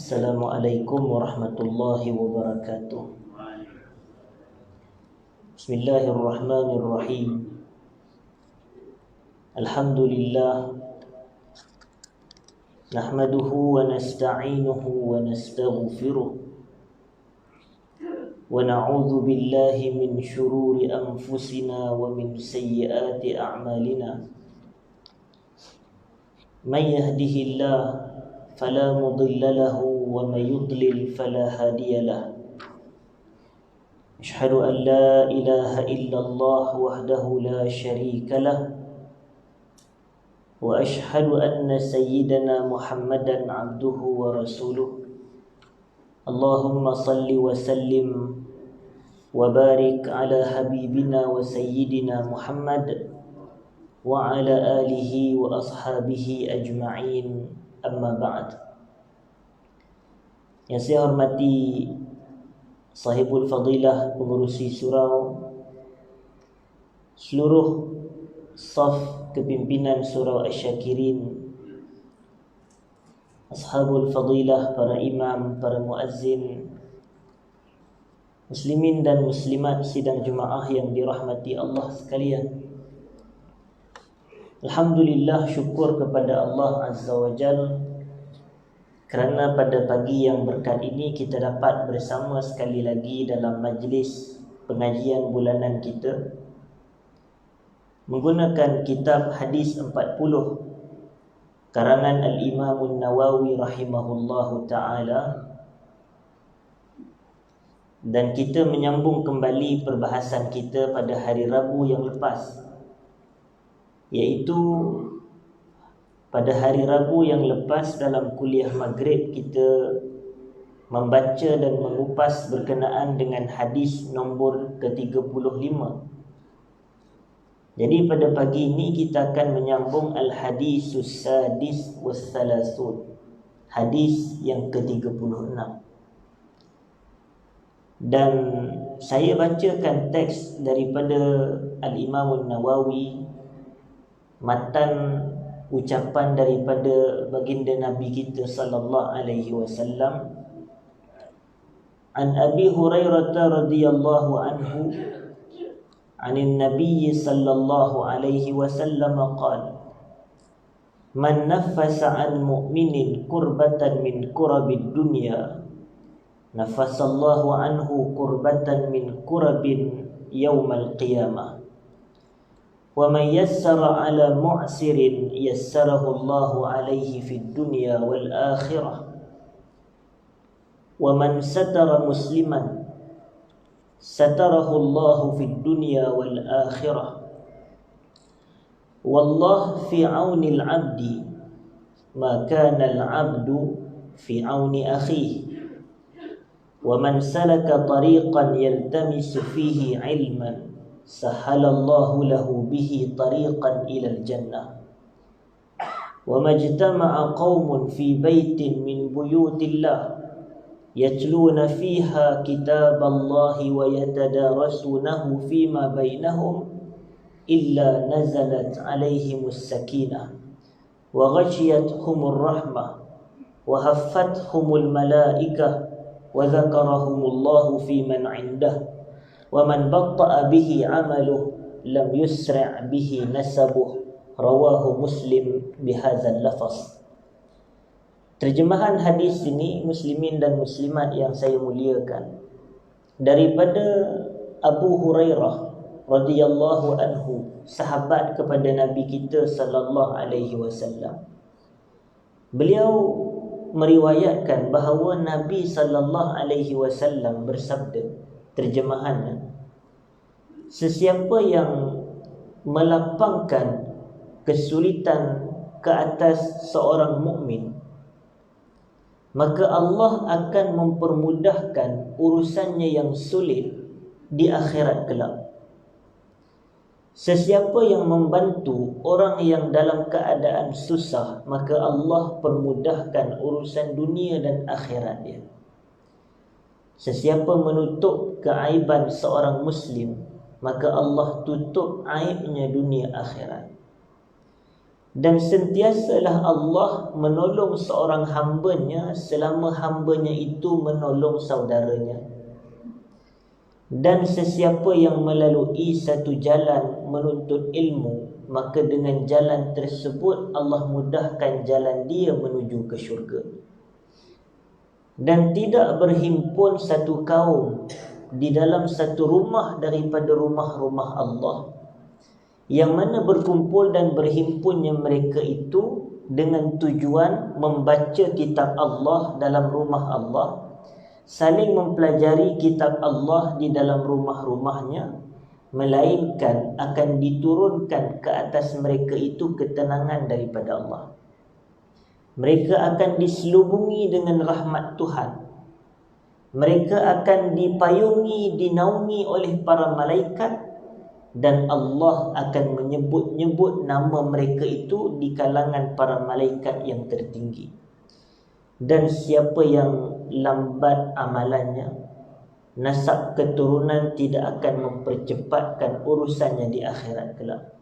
Assalamualaikum warahmatullahi wabarakatuh. Bismillahirrahmanirrahim. Alhamdulillah, nahmaduhu wa nasta'inuhu wa nastaghfiruh wa na'udzu billahi min syururi anfusina wa min sayyiati a'malina. Man yahdihillahu فلا مضل له ومن يضلل فلا هادي له أشهد أن لا إله إلا الله وحده لا شريك له وأشهد أن سيدنا محمدا عبده ورسوله اللهم صل وسلم وبارك على حبيبنا وسيدنا محمد وعلى آله وأصحابه أجمعين. Amma ba'd. Yang saya hormati sahibul fadilah, pengurusi surau, seluruh saf kepimpinan surau Asy-Syakirin, ashabul fadilah, para imam, para muazzin, muslimin dan muslimat sidang jemaah yang dirahmati Allah sekalian. Alhamdulillah, syukur kepada Allah Azza wa Jal kerana pada pagi yang berkat ini kita dapat bersama sekali lagi dalam majlis pengajian bulanan kita menggunakan kitab Hadis 40 karangan Al-Imam An-Nawawi rahimahullahu ta'ala, dan kita menyambung kembali perbahasan kita pada hari Rabu yang lepas, iaitu pada hari Rabu yang lepas dalam kuliah maghrib kita membaca dan mengupas berkenaan dengan hadis nombor ke-35. Jadi pada pagi ini kita akan menyambung Al-Hadisus Sadis was Thalathun, hadis yang ke-36. Dan saya bacakan teks daripada Al-Imam An-Nawawi, matan ucapan daripada baginda Nabi kita sallallahu alaihi wasallam. An Abi Hurairah radhiyallahu anhu anin Nabi sallallahu alaihi wasallam qala: Man naffasa an mu'minin kurbatan min kurabid dunya naffasallahu anhu kurbatan min kurabin yaumal qiyamah. وَمَنْ يَسَّرَ عَلَى مُعْسِرٍ يَسَّرَهُ اللَّهُ عَلَيْهِ فِي الدُّنْيَا وَالْآخِرَةِ وَمَنْ سَتَرَ مُسْلِمًا سَتَرَهُ اللَّهُ فِي الدُّنْيا وَالْآخِرَةِ وَاللَّهُ فِي عَوْنِ الْعَبْدِ مَا كَانَ الْعَبْدُ فِي عَوْنِ أَخِيهِ وَمَنْ سَلَكَ طَرِيقًا يَلْتَمِسُ فِيهِ عِلْمًا sahalallahu lahu bihi tariqan ilal jannah. Wa majtama'a qaumun fi baitin min buyutillah yatluna fiha kitaballahi wa yatadarasunahu fima bainahum illa nazalat alaihimus sakinah wa ghashiyatuhumur rahmah wa haffathumul malaikah wa dzakarahumullahu fi man 'indah wa man batta'a bihi 'amaluhu lam yusra' bihi nasabuhu. Rawahu Muslim bihadzal lafaz. Terjemahan hadis ini, muslimin dan muslimat yang saya muliakan, daripada Abu Hurairah radhiyallahu anhu, sahabat kepada Nabi kita sallallahu alaihi wasallam. Beliau meriwayatkan bahawa Nabi sallallahu alaihi wasallam bersabda, terjemahannya, sesiapa yang melapangkan kesulitan ke atas seorang mukmin, maka Allah akan mempermudahkan urusannya yang sulit di akhirat kelak. Sesiapa yang membantu orang yang dalam keadaan susah, maka Allah permudahkan urusan dunia dan akhirat dia. Sesiapa menutup keaiban seorang muslim, maka Allah tutup aibnya dunia akhirat. Dan sentiasalah Allah menolong seorang hambanya selama hambanya itu menolong saudaranya. Dan sesiapa yang melalui satu jalan menuntut ilmu, maka dengan jalan tersebut Allah mudahkan jalan dia menuju ke syurga. Dan tidak berhimpun satu kaum di dalam satu rumah daripada rumah-rumah Allah, yang mana berkumpul dan berhimpunnya mereka itu dengan tujuan membaca kitab Allah dalam rumah Allah, saling mempelajari kitab Allah di dalam rumah-rumahnya, melainkan akan diturunkan ke atas mereka itu ketenangan daripada Allah. Mereka akan diselubungi dengan rahmat Tuhan. Mereka akan dipayungi, dinaungi oleh para malaikat, dan Allah akan menyebut-nyebut nama mereka itu di kalangan para malaikat yang tertinggi. Dan siapa yang lambat amalannya, nasab keturunan tidak akan mempercepatkan urusannya di akhirat kelak.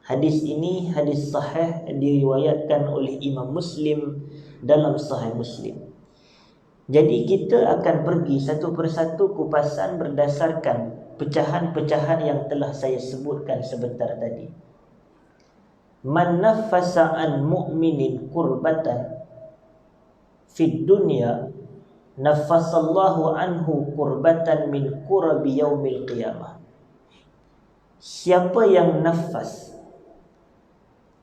Hadis ini hadis sahih, diriwayatkan oleh Imam Muslim dalam Sahih Muslim. Jadi kita akan pergi satu persatu kupasan berdasarkan pecahan-pecahan yang telah saya sebutkan sebentar tadi. Man naffasa an mu'minin kurbatan fid dunya, naffasallahu anhu kurbatan min kurabi yaumil qiyamah. Siapa yang nafas,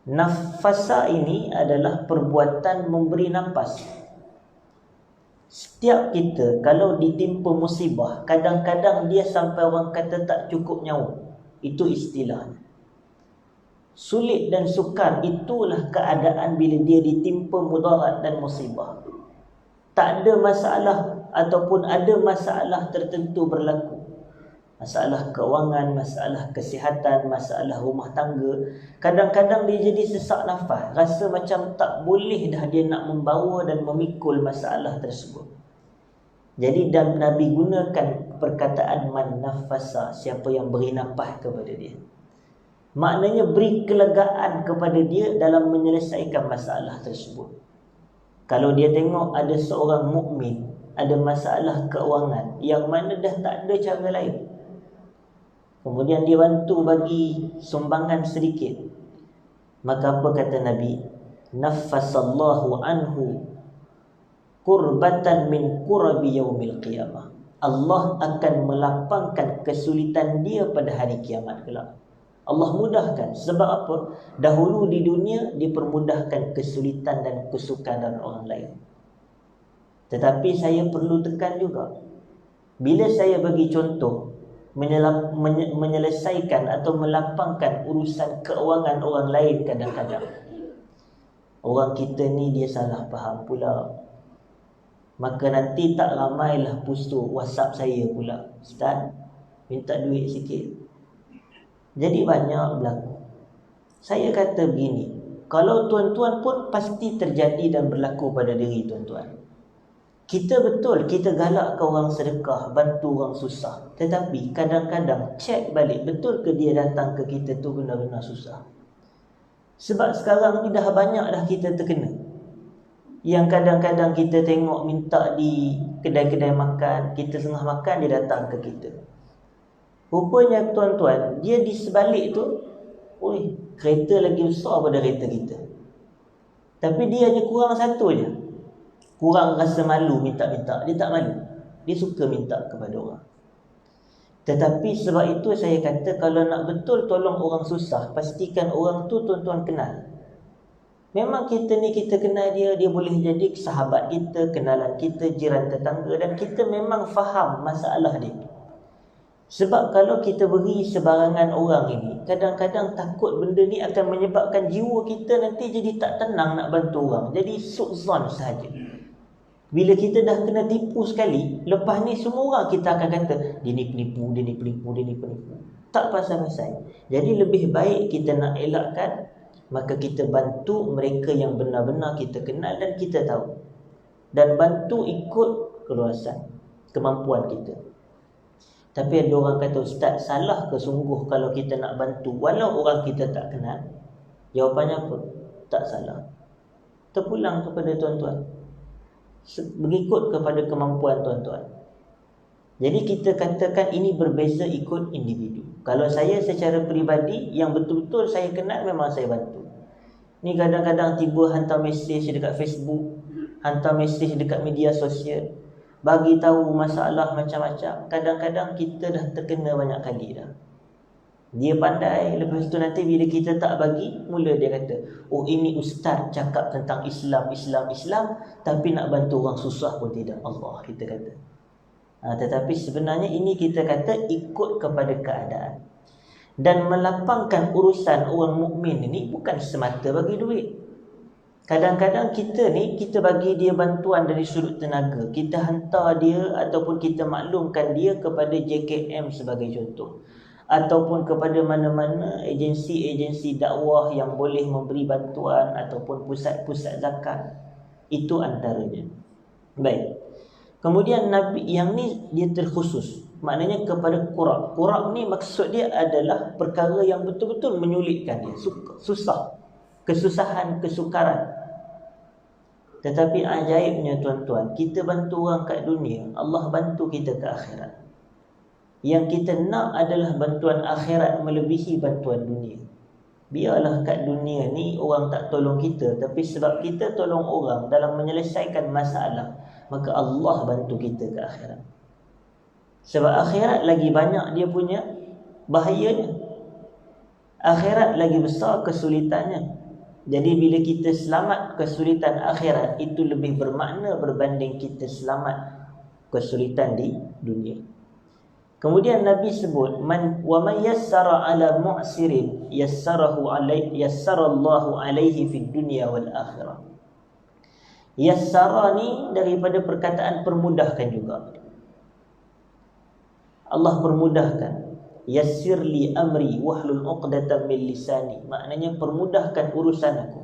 nafasa ini adalah perbuatan memberi nafas. Setiap kita kalau ditimpa musibah, kadang-kadang dia sampai orang kata tak cukup nyawa. Itu istilahnya. Sulit dan sukar, itulah keadaan bila dia ditimpa mudarat dan musibah. Tak ada masalah ataupun ada masalah tertentu berlaku. Masalah keuangan, masalah kesihatan, masalah rumah tangga. Kadang-kadang dia jadi sesak nafas. Rasa macam tak boleh dah dia nak membawa dan memikul masalah tersebut. Jadi dan Nabi gunakan perkataan man nafasa, siapa yang beri nafas kepada dia. Maknanya beri kelegaan kepada dia dalam menyelesaikan masalah tersebut. Kalau dia tengok ada seorang mukmin ada masalah keuangan yang mana dah tak ada cara lain, kemudian dia bantu bagi sumbangan sedikit, maka apa kata Nabi? Naffasallahu anhu kurbatan min kurabi yaumil qiyamah. Allah akan melapangkan kesulitan dia pada hari kiamat kelak. Allah mudahkan. Sebab apa? Dahulu di dunia dipermudahkan kesulitan dan kesukaran orang lain. Tetapi saya perlu tekan juga, bila saya bagi contoh menyelesaikan atau melapangkan urusan keuangan orang lain, kadang-kadang orang kita ni dia salah faham pula. Maka nanti tak ramailah pustu WhatsApp saya pula, Ustaz minta duit sikit. Jadi banyak berlaku. Saya kata begini, kalau tuan-tuan pun pasti terjadi dan berlaku pada diri tuan-tuan. Kita betul, kita galak ke orang sedekah, bantu orang susah. Tetapi kadang-kadang cek balik, betul ke dia datang ke kita tu benar-benar susah? Sebab sekarang ni dah banyak dah kita terkena. Yang kadang-kadang kita tengok minta di kedai-kedai makan, kita tengah makan dia datang ke kita. Rupanya tuan-tuan, dia di sebalik tu, oi, kereta lagi besar pada kereta kita. Tapi dia hanya kurang satu je. Kurang rasa malu minta-minta. Dia tak malu. Dia suka minta kepada orang. Tetapi sebab itu saya kata, kalau nak betul tolong orang susah, pastikan orang tu tuan-tuan kenal. Memang kita ni kita kenal dia, dia boleh jadi sahabat kita, kenalan kita, jiran tetangga, dan kita memang faham masalah dia. Sebab kalau kita beri sebarangan orang ini, kadang-kadang takut benda ni akan menyebabkan jiwa kita nanti jadi tak tenang nak bantu orang. Jadi su'zon sahaja. Bila kita dah kena tipu sekali, lepas ni semua orang kita akan kata, dia ni penipu, dia ni penipu, dia ni penipu. Tak pasal-pasal. Jadi lebih baik kita nak elakkan, maka kita bantu mereka yang benar-benar kita kenal dan kita tahu. Dan bantu ikut keluasan, kemampuan kita. Tapi ada orang kata, Ustaz, salah ke sungguh kalau kita nak bantu walau orang kita tak kenal? Jawapannya apa? Tak salah. Terpulang kepada tuan-tuan, mengikut kepada kemampuan tuan-tuan. Jadi kita katakan ini berbeza ikut individu. Kalau saya secara peribadi, yang betul-betul saya kenal memang saya bantu. Ni kadang-kadang tiba hantar mesej dekat Facebook, hantar mesej dekat media sosial, bagi tahu masalah macam-macam. Kadang-kadang kita dah terkena banyak kali dah. Dia pandai, lepas tu nanti bila kita tak bagi, mula dia kata, oh ini ustaz cakap tentang Islam, tapi nak bantu orang susah pun tidak. Allah, kita kata. Tetapi sebenarnya ini kita kata ikut kepada keadaan. Dan melapangkan urusan orang mukmin ini bukan semata bagi duit. Kadang-kadang kita bagi dia bantuan dari sudut tenaga. Kita hantar dia ataupun kita maklumkan dia kepada JKM sebagai contoh, ataupun kepada mana-mana agensi-agensi dakwah yang boleh memberi bantuan, ataupun pusat-pusat zakat. Itu antaranya. Baik. Kemudian Nabi yang ni dia terkhusus, maknanya kepada kurab. Kurab ni maksud dia adalah perkara yang betul-betul menyulitkan dia, susah, kesusahan, kesukaran. Tetapi ajaibnya tuan-tuan, kita bantu orang kat dunia, Allah bantu kita ke akhirat. Yang kita nak adalah bantuan akhirat melebihi bantuan dunia. Biarlah kat dunia ni orang tak tolong kita, tapi sebab kita tolong orang dalam menyelesaikan masalah, maka Allah bantu kita ke akhirat. Sebab akhirat lagi banyak dia punya bahayanya, akhirat lagi besar kesulitannya. Jadi bila kita selamat kesulitan akhirat, itu lebih bermakna berbanding kita selamat kesulitan di dunia. Kemudian Nabi sebut, wa man yassara ala mu'sirin yassarallahu alaihi fid dunya wal akhirah. Yassara ni daripada perkataan permudahkan juga. Allah permudahkan. Yassir li amri wahlul 'uqdatam min lisani. Maknanya permudahkan urusan aku.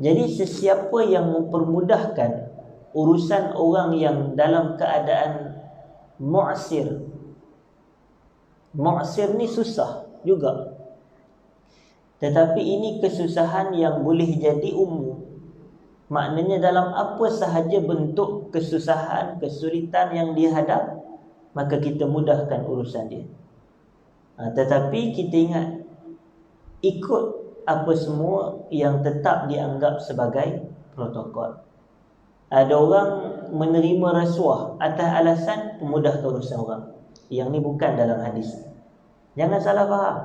Jadi sesiapa yang mempermudahkan urusan orang yang dalam keadaan mu'sir. Mu'sir ni susah juga. Tetapi ini kesusahan yang boleh jadi umum. Maknanya dalam apa sahaja bentuk kesusahan, kesulitan yang dia hadap, maka kita mudahkan urusan dia. Tetapi kita ingat, ikut apa semua yang tetap dianggap sebagai protokol. Ada orang menerima rasuah atas alasan memudahkan urusan orang. Yang ni bukan dalam hadis. Jangan salah faham.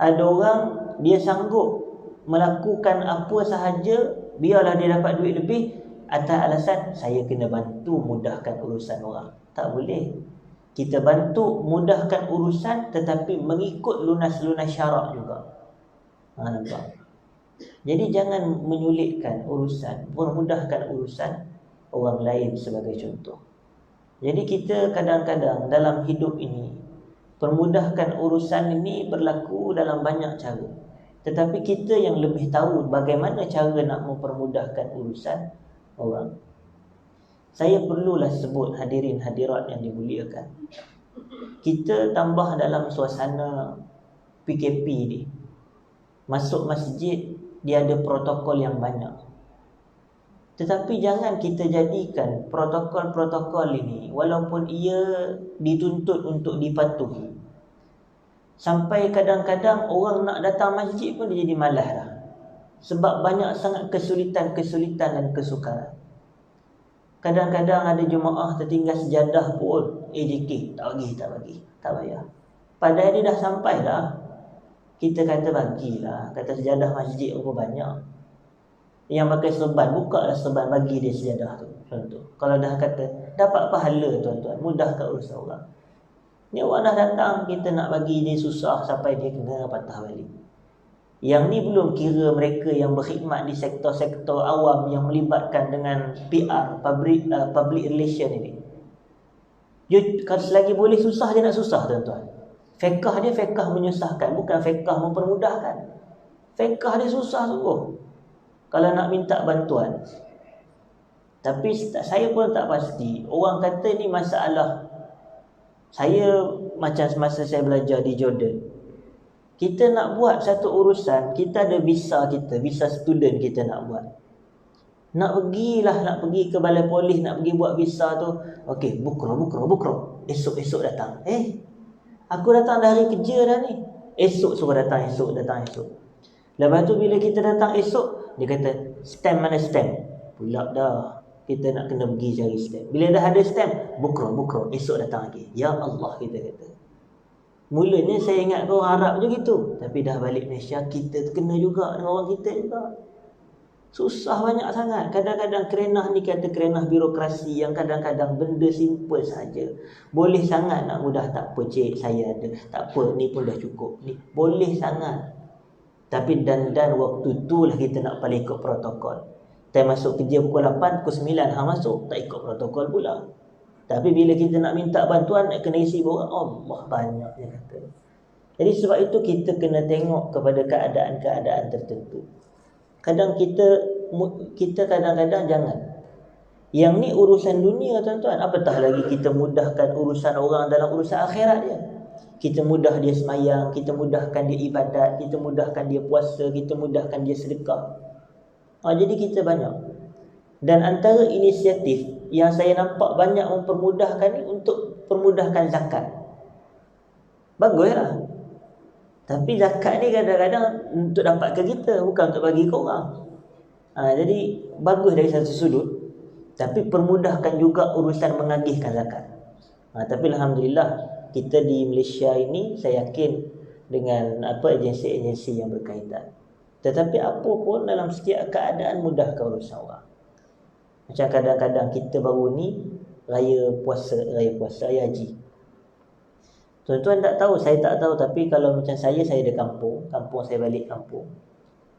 Ada orang dia sanggup melakukan apa sahaja, biarlah dia dapat duit lebih, atas alasan saya kena bantu mudahkan urusan orang. Tak boleh. Kita bantu mudahkan urusan, tetapi mengikut lunas-lunas syarak juga. Nampak? Jadi jangan menyulitkan urusan, memudahkan urusan orang lain sebagai contoh. Jadi kita kadang-kadang dalam hidup ini, permudahkan urusan ini berlaku dalam banyak cara. Tetapi kita yang lebih tahu bagaimana cara nak mempermudahkan urusan orang. Saya perlulah sebut hadirin hadirat yang dimuliakan. Kita tambah dalam suasana PKP ni. Masuk masjid, dia ada protokol yang banyak. Tetapi jangan kita jadikan protokol-protokol ini, walaupun ia dituntut untuk dipatuhi, sampai kadang-kadang orang nak datang masjid pun dia jadi malas dah. Sebab banyak sangat kesulitan-kesulitan dan kesukaran. Kadang-kadang ada jemaah tertinggal sejadah pun, JK tak bagi, tak payah. Padahal dia dah sampai dah. Kita kata bagilah, kata sejadah masjid berapa banyak. Yang pakai serban, buka lah serban, bagi dia sejadah tu. Contoh, kalau dah kata dapat pahala tuan-tuan, mudahkan urusan orang. Ni orang dah datang, kita nak bagi dia susah sampai dia kena patah balik. Yang ni belum kira mereka yang berkhidmat di sektor-sektor awam yang melibatkan dengan PR, public relation ini. Kalau selagi boleh susah, dia nak susah tuan-tuan. Fiqah dia fiqah menyusahkan, bukan fiqah mempermudahkan. Fiqah dia susah sungguh kalau nak minta bantuan. Tapi saya pun tak pasti. Orang kata ni masalah. Saya macam semasa saya belajar di Jordan, Kita nak buat satu urusan, kita ada visa kita, visa student kita nak buat. Nak pergi ke balai polis, nak pergi buat visa tu. Okey, bukro. Esok datang. Aku datang dah hari kerja dah ni. Esok suruh datang esok. Lepas tu bila kita datang esok, dia kata, stamp mana stamp? Pulak dah. Kita nak kena pergi cari stamp. Bila dah ada stamp, bukro. Esok datang lagi. Ya Allah, kita kata. Mulanya saya ingat kau orang Arab je gitu. Tapi dah balik Malaysia, kita terkena juga dengan orang kita juga. Susah banyak sangat. Kadang-kadang kerenah ni kata kerenah birokrasi yang kadang-kadang benda simple saja. Boleh sangat nak mudah, tak apa cik, saya ada. Tak apa, ni pun dah cukup. Ni boleh sangat. Tapi dan waktu tu lah kita nak paling ikut protokol. Time masuk kerja pukul 8, pukul 9 masuk, tak ikut protokol pula. Tapi bila kita nak minta bantuan, nak kena isi borang, Allah banyak dia kata. Jadi sebab itu kita kena tengok kepada keadaan-keadaan tertentu. Kadang kita kadang-kadang jangan. Yang ni urusan dunia tuan-tuan. Apatah lagi kita mudahkan urusan orang dalam urusan akhirat dia. Kita mudah dia semayang, kita mudahkan dia ibadat, kita mudahkan dia puasa, kita mudahkan dia sedekah. Jadi kita banyak. Dan antara inisiatif yang saya nampak banyak mempermudahkan ni untuk permudahkan zakat. Baguslah. Tapi zakat ni kadang-kadang untuk dapat ke kita, bukan untuk bagi ke orang. Jadi bagus dari satu sudut, tapi permudahkan juga urusan mengagihkan zakat. Tapi alhamdulillah kita di Malaysia ini, saya yakin dengan agensi-agensi yang berkaitan. Tetapi apa pun dalam setiap keadaan mudahkan urusan orang. Macam kadang-kadang kita baru ni raya puasa, raya haji. Tuan-tuan tak tahu, saya tak tahu, tapi kalau macam saya ada kampung saya balik kampung.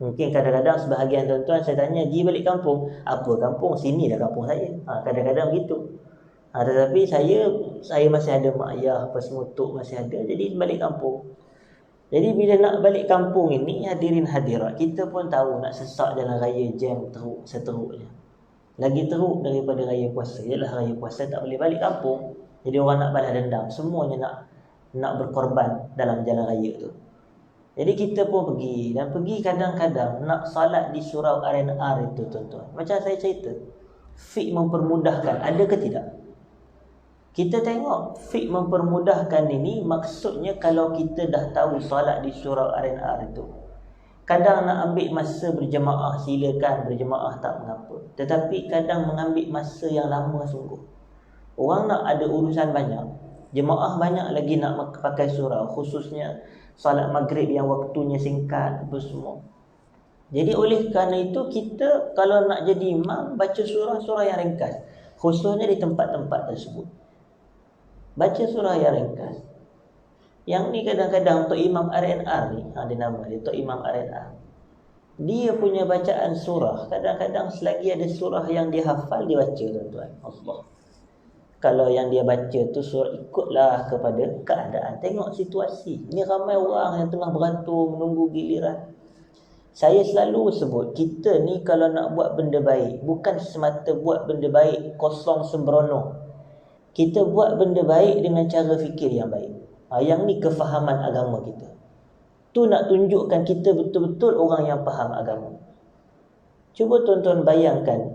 Mungkin kadang-kadang sebahagian tuan-tuan saya tanya, "Ji balik kampung?" "Apa kampung? Sini dah kampung saya." Kadang-kadang begitu. Tetapi saya masih ada mak ayah, pesemutuk masih ada, jadi balik kampung. Jadi bila nak balik kampung ini, hadirin hadirat, kita pun tahu nak sesak jalan raya, jam teruk seteruknya. Lagi teruk daripada raya puasa ialah raya puasa tak boleh balik kampung. Jadi orang nak balas dendam, semuanya nak berkorban dalam jalan raya tu. Jadi kita pun pergi, dan pergi kadang-kadang nak salat di surau R&R itu tuan-tuan. Macam saya cerita, Fik mempermudahkan, ada ke tidak? Kita tengok Fik mempermudahkan ini, maksudnya kalau kita dah tahu salat di surau R&R itu, kadang nak ambil masa berjemaah, silakan berjemaah, tak mengapa. Tetapi kadang mengambil masa yang lama sungguh. Orang nak ada urusan banyak, jemaah banyak lagi nak pakai surau, khususnya salat maghrib yang waktunya singkat apa semua. Jadi oleh kerana itu kita kalau nak jadi imam, baca surah yang ringkas, khususnya di tempat-tempat tersebut. Baca surah yang ringkas. Yang ni kadang-kadang untuk imam R&R ni, ada nama dia, untuk imam R&R. Dia punya bacaan surah, kadang-kadang selagi ada surah yang dia hafal, dia baca tuan-tuan. Allah. Kalau yang dia baca tu surah, ikutlah kepada keadaan. Tengok situasi. Ni ramai orang yang tengah beratur menunggu giliran. Saya selalu sebut, kita ni kalau nak buat benda baik, bukan semata buat benda baik kosong sembrono. Kita buat benda baik dengan cara fikir yang baik. Yang ni kefahaman agama kita. Tu nak tunjukkan kita betul-betul orang yang faham agama. Cuba tuan-tuan bayangkan,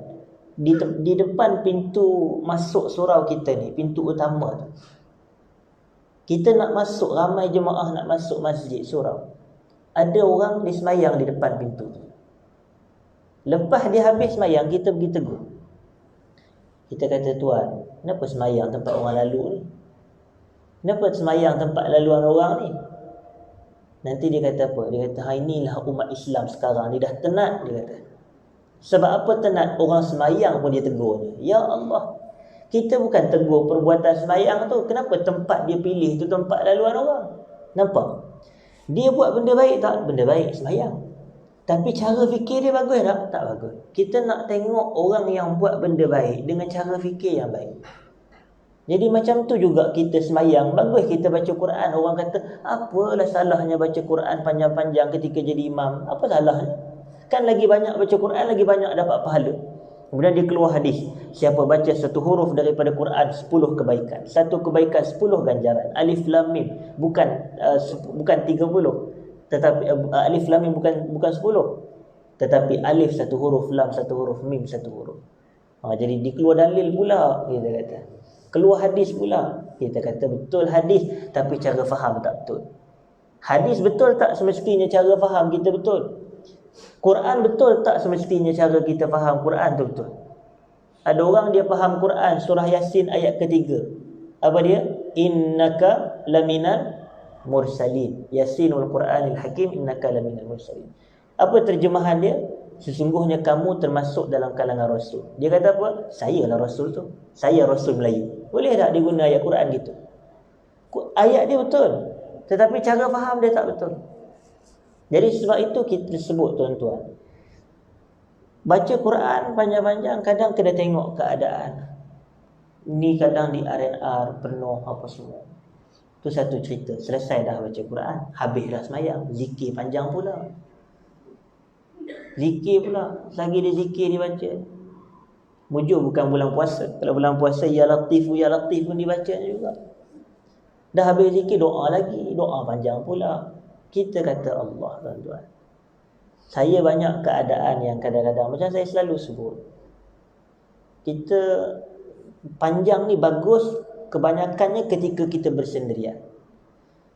di depan pintu masuk surau kita ni, pintu utama tu, kita nak masuk, ramai jemaah nak masuk masjid surau. Ada orang dia semayang di depan pintu tu. Lepas dia habis semayang, kita pergi tegur. Kita kata, "Tuan, kenapa semayang tempat orang lalu ni? Kenapa semayang tempat laluan orang ni?" Nanti dia kata apa? Dia kata, "Inilah umat Islam sekarang ni dah tenat," dia kata. Sebab apa tenat? Orang semayang pun dia tegurnya. Ya Allah, kita bukan tegur perbuatan semayang tu. Kenapa tempat dia pilih tu tempat laluan orang? Nampak? Dia buat benda baik tak? Benda baik, semayang. Tapi cara fikir dia bagus tak? Tak bagus. Kita nak tengok orang yang buat benda baik dengan cara fikir yang baik. Jadi macam tu juga kita semayang. Bagus kita baca Quran. Orang kata, apalah salahnya baca Quran panjang-panjang ketika jadi imam? Apa salahnya? Kan lagi banyak baca Quran, lagi banyak dapat pahala. Kemudian dia keluar hadis, siapa baca satu huruf daripada Quran, 10 kebaikan. Satu kebaikan 10 ganjaran. Alif lam mim, bukan 30. Tetapi alif lam mim bukan 10. Tetapi alif satu huruf, lam satu huruf, mim satu huruf. Jadi dikeluar dalil pula, kita kata. Keluar hadis pula. Kita kata betul hadis, tapi cara faham tak betul. Hadis betul tak semestinya cara faham kita betul. Quran betul tak semestinya cara kita faham Quran tu betul. Ada orang dia faham Quran surah Yasin ayat ketiga. Apa dia? Innaka laminal mursalin. Yasinul Quranil Hakim, innaka laminal mursalin. Apa terjemahan dia? Sesungguhnya kamu termasuk dalam kalangan Rasul. Dia kata apa? Saya lah Rasul tu. Saya Rasul Melayu. Boleh tak dia guna ayat Quran gitu? Ayat dia betul, tetapi cara faham dia tak betul. Jadi sebab itu kita sebut tuan-tuan, baca Quran panjang-panjang kadang kena tengok keadaan. Ni kadang di R&R penuh apa semua. Tu satu cerita. Selesai dah baca Quran, habis dah semayang, zikir panjang pula. Zikir pula. Lagi dia zikir dibaca. Mujur bukan bulan puasa. Kalau bulan puasa ya latif pun dibaca juga. Dah habis zikir, doa lagi. Doa panjang pula. Kita kata Allah, tuan-tuan, saya banyak keadaan yang kadang-kadang macam saya selalu sebut, kita panjang ni bagus kebanyakannya ketika kita bersendirian.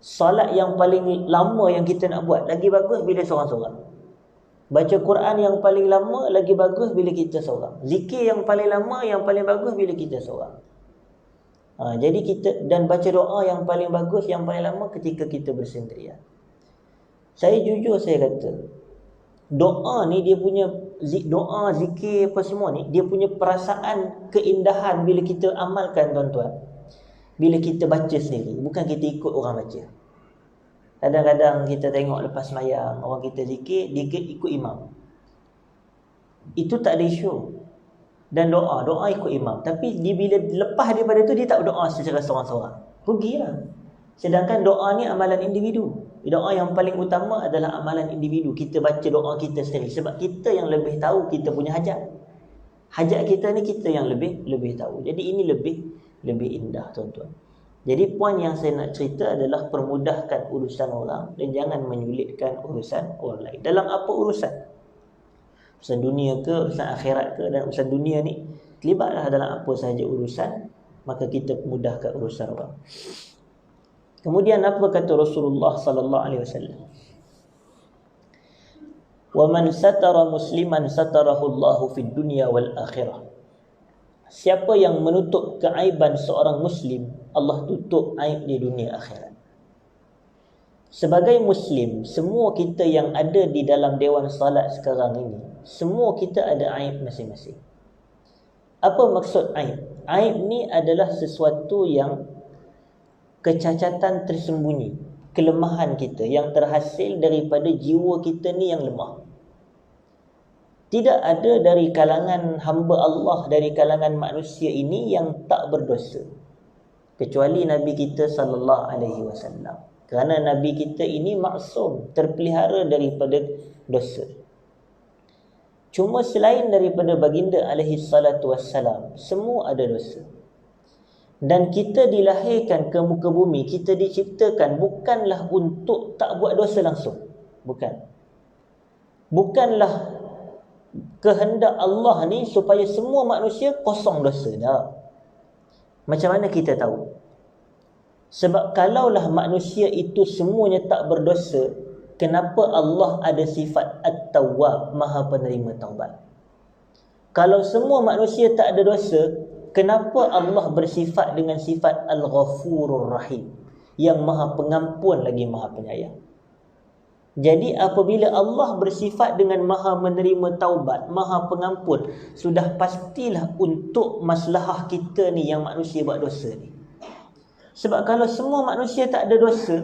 Solat yang paling lama yang kita nak buat lagi bagus bila seorang-seorang. Baca Quran yang paling lama lagi bagus bila kita seorang. Zikir yang paling lama, yang paling bagus bila kita seorang. Jadi kita, dan baca doa yang paling bagus, yang paling lama ketika kita bersendirian. Saya jujur saya kata, doa ni dia punya doa, zikir apa semua ni, dia punya perasaan keindahan bila kita amalkan, tuan-tuan, bila kita baca sendiri, bukan kita ikut orang baca. Kadang-kadang kita tengok lepas sembahyang orang kita zikir, dia ikut imam. Itu tak ada isu. Dan doa ikut imam. Tapi dia bila lepas daripada tu dia tak berdoa secara seorang-seorang. Rugilah. Sedangkan doa ni amalan individu. Doa yang paling utama adalah amalan individu. Kita baca doa kita sendiri sebab kita yang lebih tahu kita punya hajat. Hajat kita ni kita yang lebih tahu. Jadi ini lebih indah, tuan-tuan. Jadi poin yang saya nak cerita adalah permudahkan urusan orang dan jangan menyulitkan urusan orang lain. Dalam apa urusan? Urusan dunia ke, urusan akhirat ke, dan urusan dunia ni terlibatlah dalam apa sahaja urusan, maka kita mudahkan urusan orang. Kemudian apa kata Rasulullah sallallahu alaihi wasallam? Wa man satara musliman satarahu Allahu fid dunya wal akhirah. Siapa yang menutup keaiban seorang muslim, Allah tutup aib di dunia akhirat. Sebagai muslim, semua kita yang ada di dalam dewan salat sekarang ini, semua kita ada aib masing-masing. Apa maksud aib? Aib ni adalah sesuatu yang kecacatan tersembunyi, kelemahan kita yang terhasil daripada jiwa kita ni yang lemah. Tidak ada dari kalangan hamba Allah, dari kalangan manusia ini yang tak berdosa, kecuali Nabi kita sallallahu alaihi wasallam. Kerana Nabi kita ini maksum, terpelihara daripada dosa. Cuma selain daripada baginda alaihi salatu wassalam, semua ada dosa. Dan kita dilahirkan ke muka bumi, kita diciptakan bukanlah untuk tak buat dosa langsung. Bukanlah kehendak Allah ni supaya semua manusia kosong dosa dah. Macam mana kita tahu? Sebab kalaulah manusia itu semuanya tak berdosa, kenapa Allah ada sifat At-Tawwab, Maha penerima taubat? Kalau semua manusia tak ada dosa, kenapa Allah bersifat dengan sifat Al-Ghafurur Rahim, yang Maha pengampun lagi Maha penyayang? Jadi apabila Allah bersifat dengan Maha menerima taubat, Maha pengampun, sudah pastilah untuk maslahah kita ni yang manusia buat dosa ni. Sebab kalau semua manusia tak ada dosa,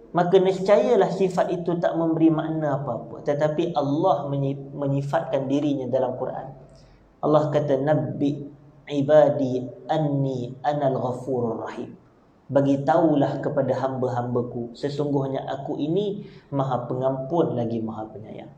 maka nescayalah sifat itu tak memberi makna apa-apa. Tetapi Allah menyifatkan dirinya dalam Quran. Allah kata, Nabbi ibadi anni anal ghafurur rahim. Bagi tahulah kepada hamba-hambaku, sesungguhnya aku ini Maha pengampun lagi Maha penyayang.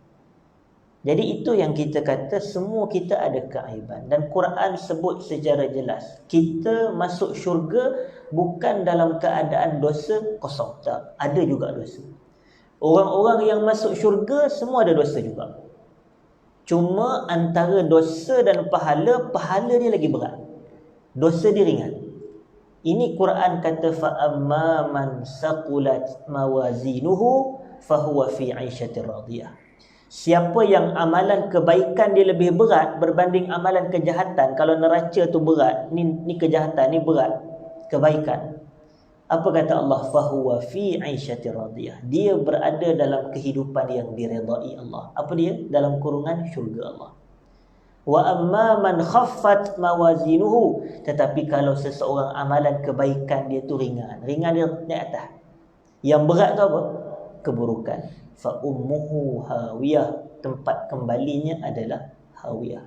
Jadi itu yang kita kata, semua kita ada keaiban. Dan Quran sebut secara jelas, kita masuk syurga bukan dalam keadaan dosa kosong. Tak, ada juga dosa. Orang-orang yang masuk syurga semua ada dosa juga. Cuma antara dosa dan pahala, pahala dia lagi berat, dosa dia ringan. Ini Quran kata fa amma man saqulat mawazinuhu fahuwa fi 'aisyatir radiyah. Siapa yang amalan kebaikan dia lebih berat berbanding amalan kejahatan, kalau neraca tu berat, ni kejahatan, ni berat kebaikan. Apa kata Allah? Fahuwa fi 'aisyatir radiyah. Dia berada dalam kehidupan yang diredai Allah. Apa dia? Dalam kurungan syurga Allah. Wa amma man khaffat mawazinuhu, tetapi kalau seseorang amalan kebaikan dia tu ringan dia naik atas, yang berat tu apa? Keburukan. Fa ummuhu hawiyah, tempat kembalinya adalah hawiyah.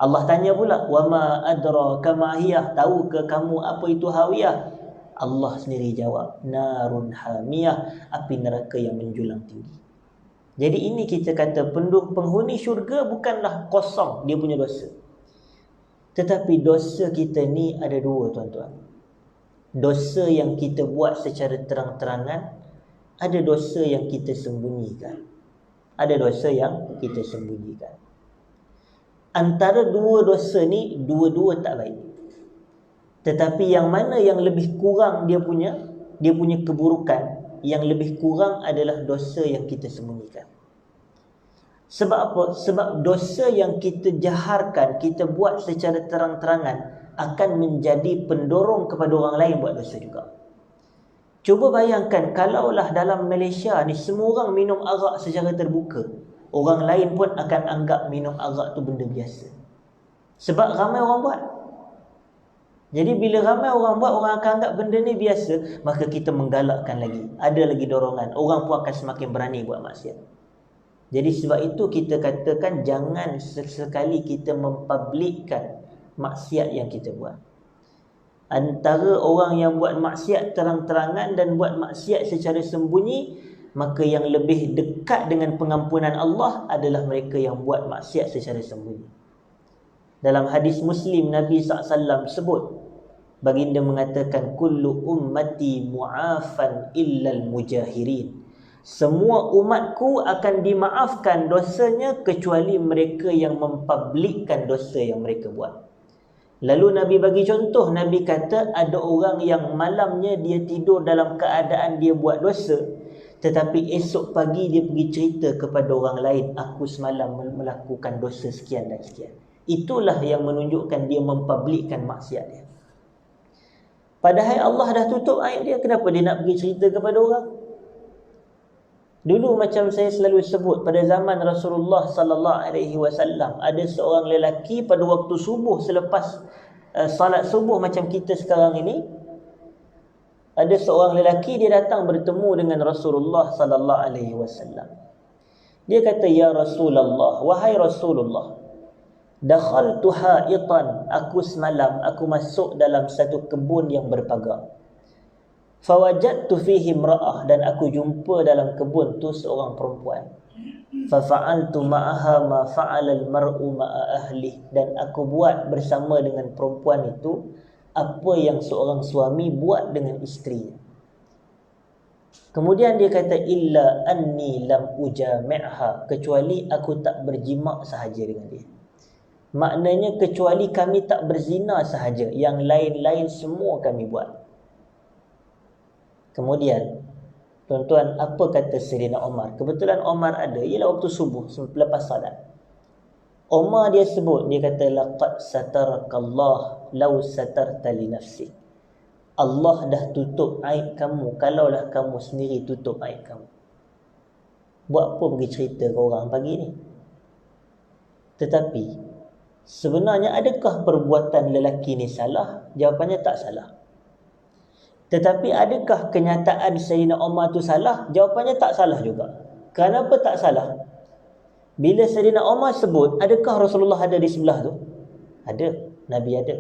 Allah tanya pula, wa ma adraka ma hiya, tahu ke kamu apa itu hawiyah? Allah sendiri jawab, narun hamiyah, api neraka yang menjulang tinggi. Jadi ini kita kata penghuni syurga bukanlah kosong dia punya dosa. Tetapi dosa kita ni ada dua, tuan-tuan. Dosa yang kita buat secara terang-terangan, ada dosa yang kita sembunyikan. Ada dosa yang kita sembunyikan. Antara dua dosa ni, dua-dua tak baik. Tetapi yang mana yang lebih kurang dia punya keburukan, yang lebih kurang adalah dosa yang kita sembunyikan. Sebab apa? Sebab dosa yang kita jaharkan, kita buat secara terang-terangan, akan menjadi pendorong kepada orang lain buat dosa juga. Cuba bayangkan, kalaulah dalam Malaysia ni semua orang minum arak secara terbuka, orang lain pun akan anggap minum arak tu benda biasa. Sebab ramai orang buat. Jadi bila ramai orang buat, orang akan anggap benda ni biasa, maka kita menggalakkan lagi. Ada lagi dorongan, orang pun akan semakin berani buat maksiat. Jadi sebab itu kita katakan jangan sesekali kita mempublikkan maksiat yang kita buat. Antara orang yang buat maksiat terang-terangan dan buat maksiat secara sembunyi, maka yang lebih dekat dengan pengampunan Allah adalah mereka yang buat maksiat secara sembunyi. Dalam hadis Muslim, Nabi SAW sebut, baginda mengatakan, kullu ummati mu'afan illal mujahirin. Semua umatku akan dimaafkan dosanya kecuali mereka yang mempublikkan dosa yang mereka buat. Lalu Nabi bagi contoh, Nabi kata ada orang yang malamnya dia tidur dalam keadaan dia buat dosa, tetapi esok pagi dia pergi cerita kepada orang lain, aku semalam melakukan dosa sekian dan sekian. Itulah yang menunjukkan dia mempublikkan maksiat dia. Padahal Allah dah tutup aib dia, kenapa dia nak pergi cerita kepada orang? Dulu macam saya selalu sebut, pada zaman Rasulullah sallallahu alaihi wasallam, ada seorang lelaki pada waktu subuh, selepas salat subuh macam kita sekarang ini, ada seorang lelaki dia datang bertemu dengan Rasulullah sallallahu alaihi wasallam. Dia kata, ya Rasulullah, wahai Rasulullah, dakhaltu ha'itan, aku semalam aku masuk dalam satu kebun yang berpagar. Fawajadtu fihi imra'ah, dan aku jumpa dalam kebun tu seorang perempuan. Fafa'altu ma'aha ma fa'ala al-mar'u ma'a ahli, dan aku buat bersama dengan perempuan itu apa yang seorang suami buat dengan isterinya. Kemudian dia kata, illa anni lam ujami'ha, kecuali aku tak berjima' sahaja dengan dia. Maknanya kecuali kami tak berzina sahaja, yang lain-lain semua kami buat. Kemudian, tuan-tuan, apa kata Sayyidina Umar? Kebetulan Umar ada, ialah waktu subuh, lepas salat. Umar dia sebut, dia kata, laqad satarakallah law satarta li nafsi. Allah dah tutup aib kamu, kalaulah kamu sendiri tutup aib kamu. Buat apa pergi cerita ke orang pagi ni? Tetapi, sebenarnya adakah perbuatan lelaki ni salah? Jawapannya tak salah. Tetapi adakah kenyataan Sayyidina Umar tu salah? Jawapannya tak salah juga. Kenapa tak salah? Bila Sayyidina Umar sebut, adakah Rasulullah ada di sebelah tu? Ada, Nabi ada.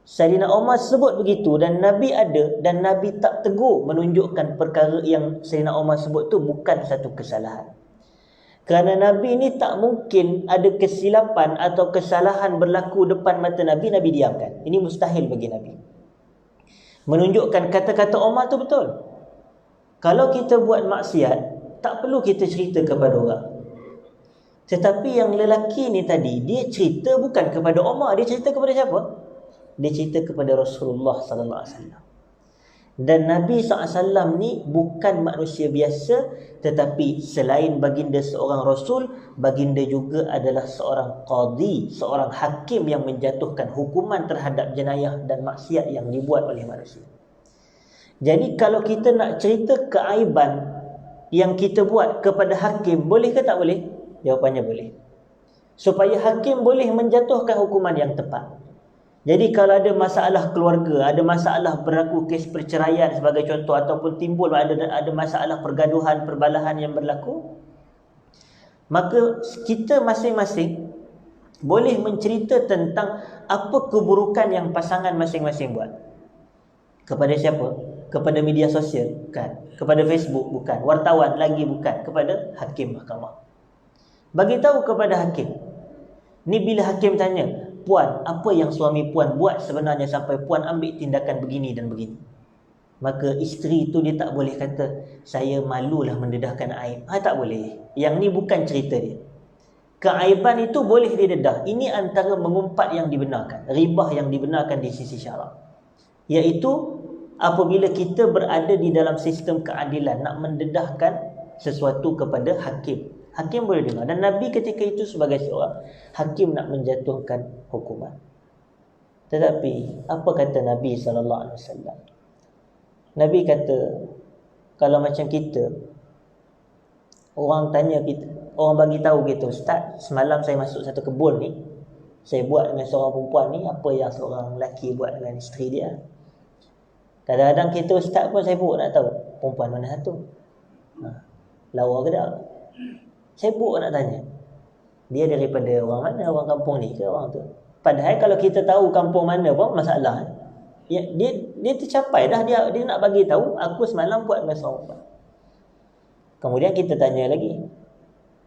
Sayyidina Umar sebut begitu dan Nabi ada, dan Nabi tak tegur, menunjukkan perkara yang Sayyidina Umar sebut tu bukan satu kesalahan. Kerana Nabi ni tak mungkin ada kesilapan atau kesalahan berlaku depan mata Nabi, Nabi diamkan. Ini mustahil bagi Nabi. Menunjukkan kata-kata Umar tu betul. Kalau kita buat maksiat, tak perlu kita cerita kepada orang. Tetapi yang lelaki ni tadi, dia cerita bukan kepada Umar, dia cerita kepada siapa? Dia cerita kepada Rasulullah sallallahu alaihi wasallam. Dan Nabi SAW ni bukan manusia biasa, tetapi selain baginda seorang Rasul, baginda juga adalah seorang qadi, seorang hakim yang menjatuhkan hukuman terhadap jenayah dan maksiat yang dibuat oleh manusia. Jadi kalau kita nak cerita keaiban yang kita buat kepada hakim, boleh ke tak boleh? Jawapannya boleh. Supaya hakim boleh menjatuhkan hukuman yang tepat. Jadi kalau ada masalah keluarga, ada masalah berlaku kes perceraian sebagai contoh, ataupun timbul ada masalah pergaduhan, perbalahan yang berlaku, maka kita masing-masing boleh mencerita tentang apa keburukan yang pasangan masing-masing buat. Kepada siapa? Kepada media sosial? Bukan. Kepada Facebook? Bukan. Wartawan lagi? Bukan. Kepada hakim mahkamah. Bagi tahu kepada hakim. Ni bila hakim tanya, puan, apa yang suami puan buat sebenarnya sampai puan ambil tindakan begini dan begini? Maka isteri itu dia tak boleh kata, saya malulah mendedahkan aib. Tak boleh. Yang ni bukan cerita dia. Keaiban itu boleh didedah. Ini antara mengumpat yang dibenarkan, ribah yang dibenarkan di sisi syarak. Iaitu apabila kita berada di dalam sistem keadilan, nak mendedahkan sesuatu kepada hakim. Hakim boleh dengar. Dan Nabi ketika itu sebagai seorang hakim nak menjatuhkan hukuman. Tetapi apa kata Nabi SAW? Nabi kata, kalau macam kita, orang tanya kita, orang bagi tahu kita, Ustaz, semalam saya masuk satu kebun ni, saya buat dengan seorang perempuan ni apa yang seorang lelaki buat dengan isteri dia. Kadang-kadang kita Ustaz pun sibuk nak tahu perempuan mana satu, lawa ke tak. Sibuk nak tanya, dia daripada orang mana, orang kampung ni ke orang tu. Padahal kalau kita tahu kampung mana pun masalah. Dia tercapai dah, dia nak bagi tahu, aku semalam buat dengan seorang perempuan. Kemudian kita tanya lagi,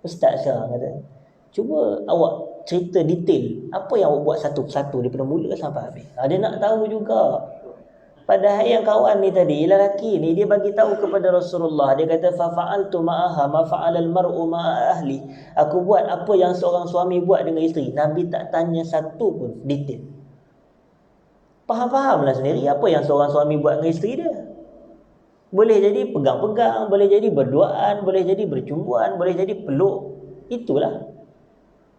Ustaz Syah kata, cuba awak cerita detail apa yang awak buat satu-satu daripada mula sampai habis. Dia nak tahu juga. Padahal yang kawan ni tadi, lelaki ni, dia bagi tahu kepada Rasulullah. Dia kata, fa fa'altu ma'aha ma fa'alal mar'u ma'a ahli. Aku buat apa yang seorang suami buat dengan isteri. Nabi tak tanya satu pun detail. Faham-fahamlah sendiri apa yang seorang suami buat dengan isteri dia. Boleh jadi pegang-pegang, boleh jadi berduaan, boleh jadi bercumbuan, boleh jadi peluk. Itulah.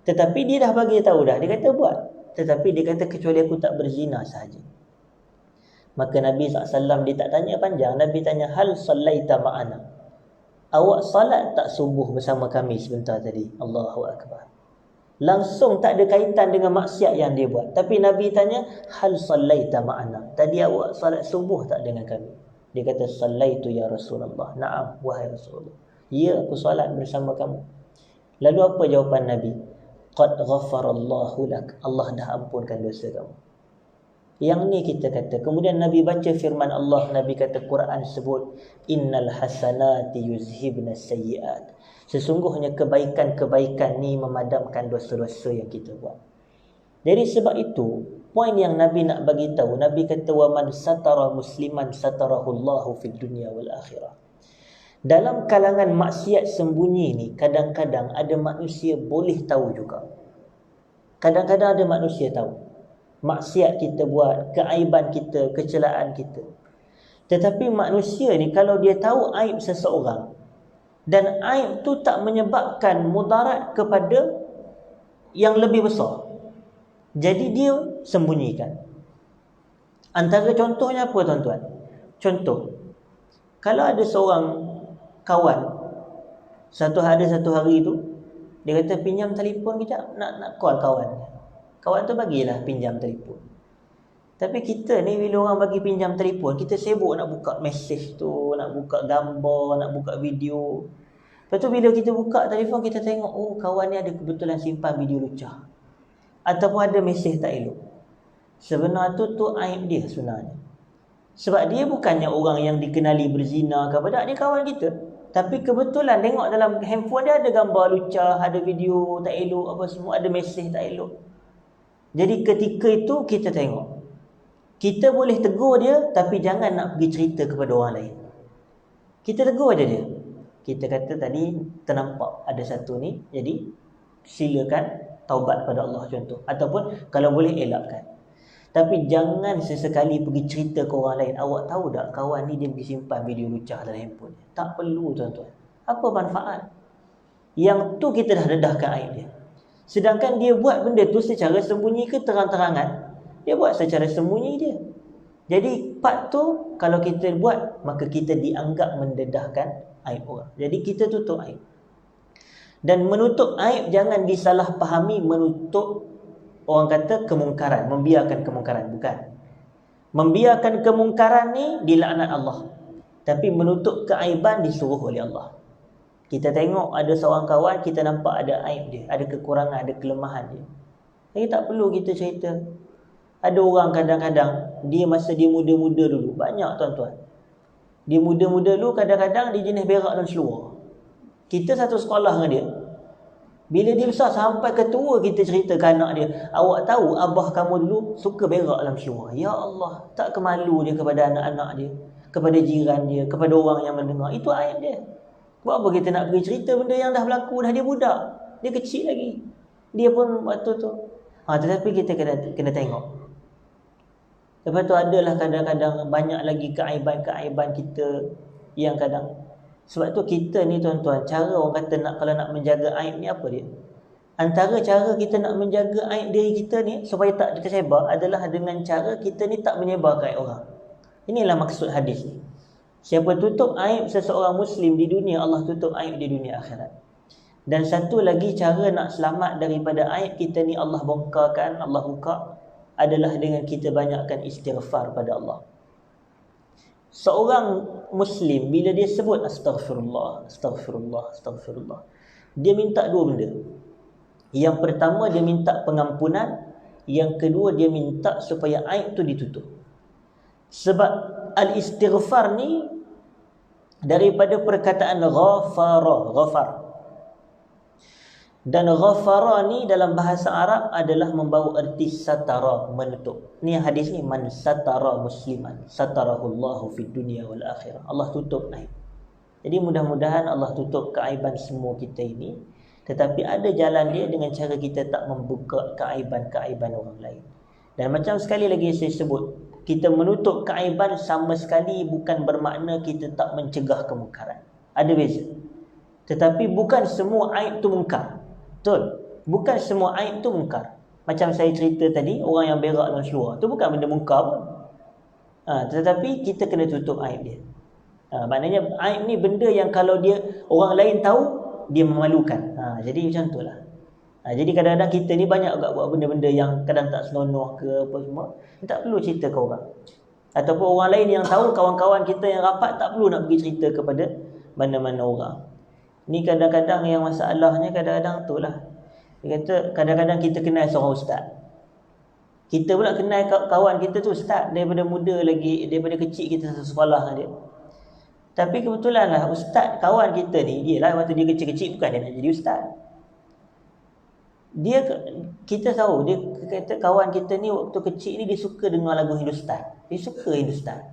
Tetapi dia dah bagi tahu dah. Dia kata buat. Tetapi dia kata kecuali aku tak berzina sahaja. Maka Nabi SAW dia tak tanya panjang. Nabi tanya, hal sallaita ma'ana? Awak salat tak subuh bersama kami sebentar tadi? Allahu Akbar. Langsung tak ada kaitan dengan maksiat yang dia buat. Tapi Nabi tanya, hal sallaita ma'ana? Tadi awak salat subuh tak dengan kami? Dia kata, sallaitu ya Rasulullah. Naam, wahai Rasulullah. Ya, aku salat bersama kamu. Lalu apa jawapan Nabi? Qad ghafarallahu lak. Allah dah ampunkan dosa kamu. Yang ni kita kata. Kemudian Nabi baca firman Allah. Nabi kata, Quran sebut, innal hasanati yuzhibna sayyiat. Sesungguhnya kebaikan-kebaikan ni memadamkan dosa-dosa yang kita buat. Jadi sebab itu, poin yang Nabi nak bagi tahu, Nabi kata, wa man satara musliman satarahullahu fid dunya wal akhirah. Dalam kalangan maksiat sembunyi ni, kadang-kadang ada manusia boleh tahu juga. Kadang-kadang ada manusia tahu maksiat kita buat, keaiban kita, kecelaan kita. Tetapi manusia ni kalau dia tahu aib seseorang dan aib tu tak menyebabkan mudarat kepada yang lebih besar, jadi dia sembunyikan. Antara contohnya apa tuan-tuan? Contoh, kalau ada seorang kawan satu hari tu, dia kata pinjam telefon kejap, nak call kawan. Kawan tu bagilah pinjam telefon. Tapi kita ni bila orang bagi pinjam telefon, kita sibuk nak buka mesej tu, nak buka gambar, nak buka video. Lepas tu bila kita buka telefon, kita tengok, oh kawan ni ada kebetulan simpan video lucah, ataupun ada mesej tak elok. Sebenarnya tu aib dia sebenarnya. Sebab dia bukannya orang yang dikenali berzina ke apa, dia kawan kita. Tapi kebetulan tengok dalam handphone dia ada gambar lucah, ada video tak elok, apa semua, ada mesej tak elok. Jadi ketika itu kita tengok, kita boleh tegur dia, tapi jangan nak pergi cerita kepada orang lain. Kita tegur aja dia. Kita kata tadi ternampak ada satu ni, jadi silakan taubat pada Allah contoh. Ataupun kalau boleh elakkan. Tapi jangan sesekali pergi cerita ke orang lain. Awak tahu tak kawan ni dia pergi simpan video lucah dalam handphone. Tak perlu tuan-tuan. Apa manfaat? Yang tu kita dah dedahkan aib dia. Sedangkan dia buat benda tu secara sembunyi ke terang-terangan, dia buat secara sembunyi dia. Jadi part tu kalau kita buat, maka kita dianggap mendedahkan aib orang. Jadi kita tutup aib. Dan menutup aib jangan disalahfahami menutup, orang kata kemungkaran, membiarkan kemungkaran. Bukan. Membiarkan kemungkaran ni dilaknat Allah. Tapi menutup keaiban disuruh oleh Allah. Kita tengok ada seorang kawan, kita nampak ada aib dia, ada kekurangan, ada kelemahan dia. Jadi tak perlu kita cerita. Ada orang kadang-kadang, dia masa dia muda-muda dulu, banyak tuan-tuan. Dia muda-muda dulu, kadang-kadang dia jenis berak dan seluar. Kita satu sekolah dengan dia. Bila dia besar sampai ketua, kita cerita ke anak dia, awak tahu abah kamu dulu suka berak dalam seluar. Ya Allah, tak kemalu dia kepada anak-anak dia, kepada jiran dia, kepada orang yang mendengar. Itu aib dia. Buat apa kita nak pergi cerita benda yang dah berlaku, dah dia budak, dia kecil lagi. Dia pun waktu tu. Tetapi kita kena tengok. Lepas tu adalah kadang-kadang banyak lagi keaiban-keaiban kita yang kadang. Sebab tu kita ni tuan-tuan, cara orang kata kalau nak menjaga aib ni apa dia? Antara cara kita nak menjaga aib diri kita ni supaya tak tersebar adalah dengan cara kita ni tak menyebarkan aib orang. Inilah maksud hadis ni. Siapa tutup aib seseorang Muslim di dunia, Allah tutup aib di dunia akhirat. Dan satu lagi cara nak selamat daripada aib kita ni Allah bongkarkan, Allah buka, adalah dengan kita banyakkan istighfar pada Allah. Seorang Muslim bila dia sebut astaghfirullah, astaghfirullah, astaghfirullah, dia minta dua benda. Yang pertama dia minta pengampunan, yang kedua dia minta supaya aib tu ditutup. Sebab al-istighfar ni daripada perkataan ghafar. Dan ghafara ni dalam bahasa Arab adalah membawa erti satara, menutup. Ni hadis ni, man satara musliman satarahullahu fid dunya wal akhirah. Allah tutup aib. Jadi mudah-mudahan Allah tutup keaiban semua kita ini. Tetapi ada jalan dia dengan cara kita tak membuka keaiban-keaiban orang lain. Dan macam sekali lagi saya sebut, kita menutup keaiban sama sekali bukan bermakna kita tak mencegah kemungkaran. Ada beza. Tetapi bukan semua aib tu mungkar. Betul? Bukan semua aib tu mungkar. Macam saya cerita tadi, orang yang berak dalam seluar, tu bukan benda mungkar pun. Tetapi kita kena tutup aib dia. Maknanya aib ni benda yang kalau dia orang lain tahu, dia memalukan. Jadi macam tu lah. Jadi kadang-kadang kita ni banyak agak buat benda-benda yang kadang tak senonoh ke apa semua. Tak perlu cerita ke orang. Ataupun orang lain yang tahu, kawan-kawan kita yang rapat, tak perlu nak pergi cerita kepada mana-mana orang. Ni kadang-kadang yang masalahnya kadang-kadang tu lah. Dia kata kadang-kadang kita kenal seorang ustaz. Kita pula kenal kawan kita tu ustaz daripada muda lagi, daripada kecil kita satu sekolah dengan dia. Tapi kebetulan lah ustaz kawan kita ni, dia lah waktu dia kecil-kecil bukan dia nak jadi ustaz. Kita tahu dia kata kawan kita ni waktu kecil ni dia suka dengar lagu Hindustan. Dia suka Hindustan.